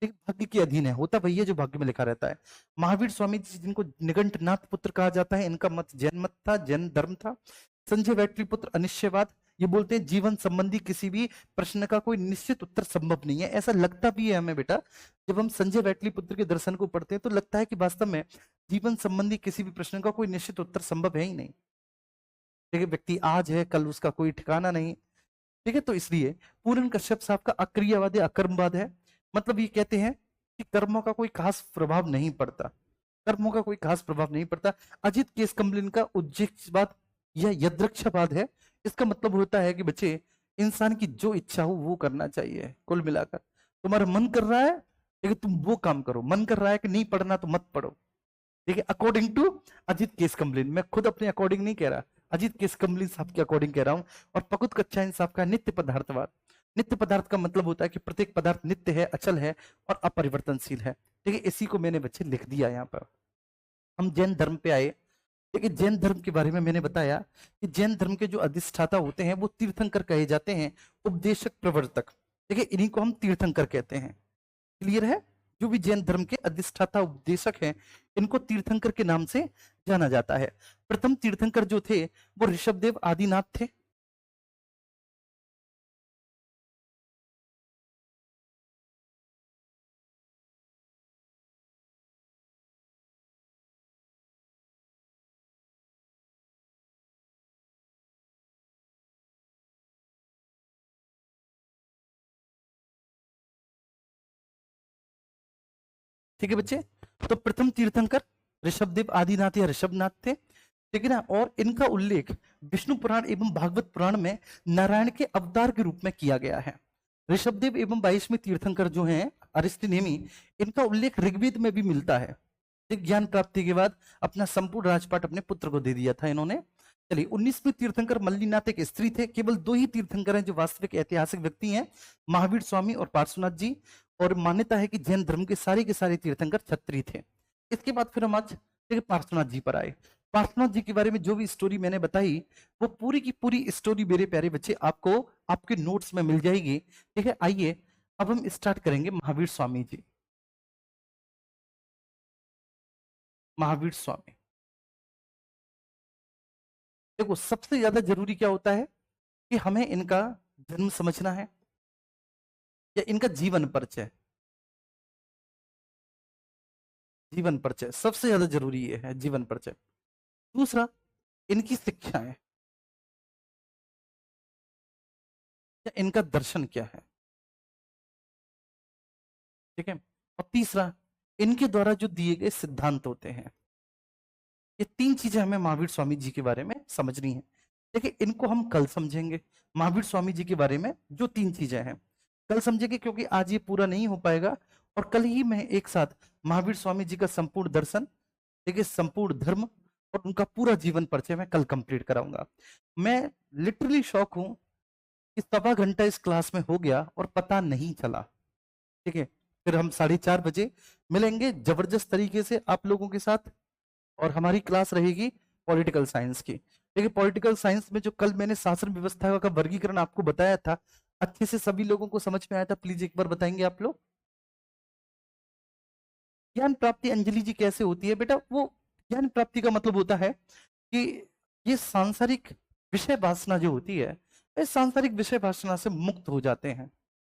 एक भाग्य के अधीन है, होता वही है जो भाग्य में लिखा रहता है। महावीर स्वामी जी जिनको निगंटनाथ पुत्र कहा जाता है, इनका मत जैन मत था, जैन धर्म था। संजय वैटरी पुत्र अनिश्चयवाद, ये बोलते हैं जीवन संबंधी किसी भी प्रश्न का कोई निश्चित उत्तर संभव नहीं है। ऐसा लगता भी है हमें बेटा, जब हम संजय वैटली पुत्र के दर्शन को पढ़ते हैं तो लगता है कि वास्तव में जीवन संबंधी किसी भी प्रश्न का कोई निश्चित उत्तर संभव है ही नहीं। ठीक है, व्यक्ति आज है, कल उसका कोई ठिकाना नहीं। ठीक है, तो इसलिए पूरन कश्यप साहब का अक्रियावाद है, अकर्मवाद है। मतलब ये कहते हैं कि कर्मों का कोई खास प्रभाव नहीं पड़ता, कर्मों का कोई खास प्रभाव नहीं पड़ता। अजित केसकम्बलिन का उज्जेक्षवाद या यदृक्षवाद है। इसका मतलब होता है कि बच्चे, इंसान की जो इच्छा हो वो करना चाहिए। कुल मिलाकर तुम्हारा मन कर रहा है, लेकिन तुम वो काम करो। मन कर रहा है कि नहीं पढ़ना तो मत पढ़ो। ठीक है, अकॉर्डिंग टू अजित केसकम्बलिन, मैं खुद अपने अकॉर्डिंग नहीं कह रहा, अजित केसकम्बलिन साहब के अकॉर्डिंग कह रहा हूं। और पकुत कच्छाइन साहब का नित्य पदार्थवाद। नित्य पदार्थ का मतलब होता है कि प्रत्येक पदार्थ नित्य है, अचल है और अपरिवर्तनशील है। ठीक है, इसी को मैंने बच्चे लिख दिया यहाँ पर। हम जैन धर्म पे आए। देखिए, जैन धर्म के बारे में मैंने बताया कि जैन धर्म के जो अधिष्ठाता होते हैं वो तीर्थंकर कहे जाते हैं, उपदेशक, प्रवर्तक। देखिए, इन्हीं को हम तीर्थंकर कहते हैं। क्लियर है, जो भी जैन धर्म के अधिष्ठाता उपदेशक हैं, इनको तीर्थंकर के नाम से जाना जाता है। प्रथम तीर्थंकर जो थे वो ऋषभदेव आदिनाथ थे। ठीक है बच्चे, तो प्रथम तीर्थंकर ऋषभदेव आदिनाथ या ऋषभनाथ थे। ठीक है ना, और इनका उल्लेख विष्णु पुराण एवं भागवत पुराण में नारायण के अवतार के रूप में किया गया है। ऋषभदेव एवं 22वें तीर्थंकर जो हैं अरिष्टनेमी, इनका उल्लेख ऋग्वेद में भी मिलता है। एक ज्ञान प्राप्ति के बाद अपना संपूर्ण राजपाट अपने पुत्र को दे दिया था इन्होंने। चलिए, 19वें तीर्थंकर मल्लीनाथ एक स्त्री थे। केवल 2 ही तीर्थंकर हैं जो वास्तविक ऐतिहासिक व्यक्ति हैं, महावीर स्वामी और पार्श्वनाथ जी। और मान्यता है कि जैन धर्म के सारे तीर्थंकर क्षत्रिय थे। इसके बाद फिर हम आज ठीक है, पार्श्वनाथ जी पर आए। पार्श्वनाथ जी के बारे में जो भी स्टोरी मैंने बताई, वो पूरी की पूरी स्टोरी मेरे प्यारे बच्चे आपको आपके नोट्स में मिल जाएगी। ठीक है, आइए अब हम स्टार्ट करेंगे महावीर स्वामी जी। महावीर स्वामी, देखो सबसे ज्यादा जरूरी क्या होता है कि हमें इनका जन्म समझना है या इनका जीवन परिचय। जीवन परिचय सबसे ज्यादा जरूरी ये है, जीवन परिचय। दूसरा, इनकी शिक्षाएं या इनका दर्शन क्या है। ठीक है, और तीसरा, इनके द्वारा जो दिए गए सिद्धांत होते हैं। ये तीन चीजें हमें महावीर स्वामी जी के बारे में समझनी है। देखिए, इनको हम कल समझेंगे। महावीर स्वामी जी के बारे में जो तीन चीजें हैं कल समझेंगे, क्योंकि आज ये पूरा नहीं हो पाएगा। और कल ही मैं एक साथ महावीर स्वामी जी का संपूर्ण दर्शन, देखिए संपूर्ण धर्म और उनका पूरा जीवन परिचय मैं कल कंप्लीट कराऊंगा। मैं लिटरली शॉक हूं कि 1.25 घंटा इस क्लास में हो गया और पता नहीं चला। ठीक है, फिर हम 4:30 बजे मिलेंगे जबरदस्त तरीके से आप लोगों के साथ, और हमारी क्लास रहेगी पॉलिटिकल साइंस की। देखिए, पॉलिटिकल साइंस में जो कल मैंने शासन व्यवस्था का वर्गीकरण आपको बताया था, अच्छे से सभी लोगों को समझ में आया था? प्लीज एक बार बताएंगे आप लोग। ज्ञान प्राप्ति अंजलि जी कैसे होती है बेटा? वो ज्ञान प्राप्ति का मतलब होता है कि ये सांसारिक विषय वासना जो होती है, इस सांसारिक विषय वासना से मुक्त हो जाते हैं।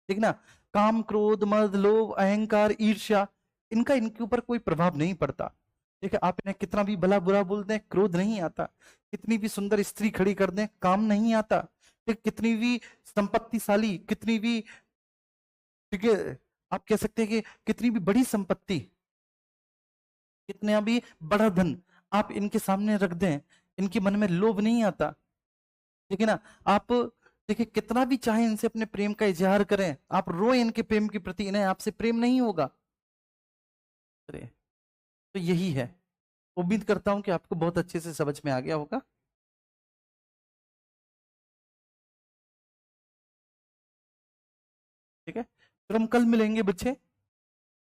ठीक ना? काम, क्रोध, मद, लोभ, अहंकार, ईर्ष्या, इनका इनके ऊपर कोई प्रभाव नहीं पड़ता। ठीक है, आप इन्हें कितना भी भला बुरा बोल दें, क्रोध नहीं आता। कितनी भी सुंदर स्त्री खड़ी कर दें, काम नहीं आता। ठीक, कितनी भी संपत्तिशाली, कितनी भी, ठीक है, आप कह सकते हैं कि कितनी भी बड़ी संपत्ति, कितना भी बड़ा धन आप इनके सामने रख दें, इनके मन में लोभ नहीं आता। ठीक है ना? आप देखिए, कितना भी चाहे इनसे अपने प्रेम का इजहार करें, आप रोए इनके प्रेम के प्रति, इन्हें आपसे प्रेम नहीं होगा। अरे, तो यही है। उम्मीद करता हूं कि आपको बहुत अच्छे से समझ में आ गया होगा। ठीक है, फिर हम कल मिलेंगे बच्चे।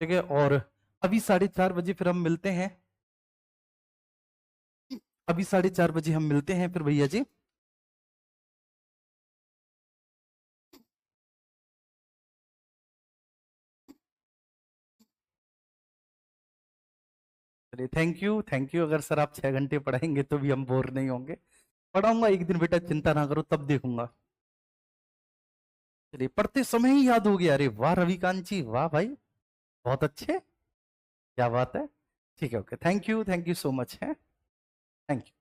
ठीक है, और अभी 4:30 बजे फिर हम मिलते हैं। अभी 4:30 बजे हम मिलते हैं फिर भैया जी। चलिए, थैंक यू, थैंक यू। अगर सर आप 6 घंटे पढ़ाएंगे तो भी हम बोर नहीं होंगे। पढ़ाऊंगा एक दिन बेटा, चिंता ना करो, तब देखूंगा। चलिए, पढ़ते समय ही याद हो गया। अरे वाह रविकांत जी, वाह भाई, बहुत अच्छे, क्या बात है। ठीक है, okay, thank you so much है, थैंक यू।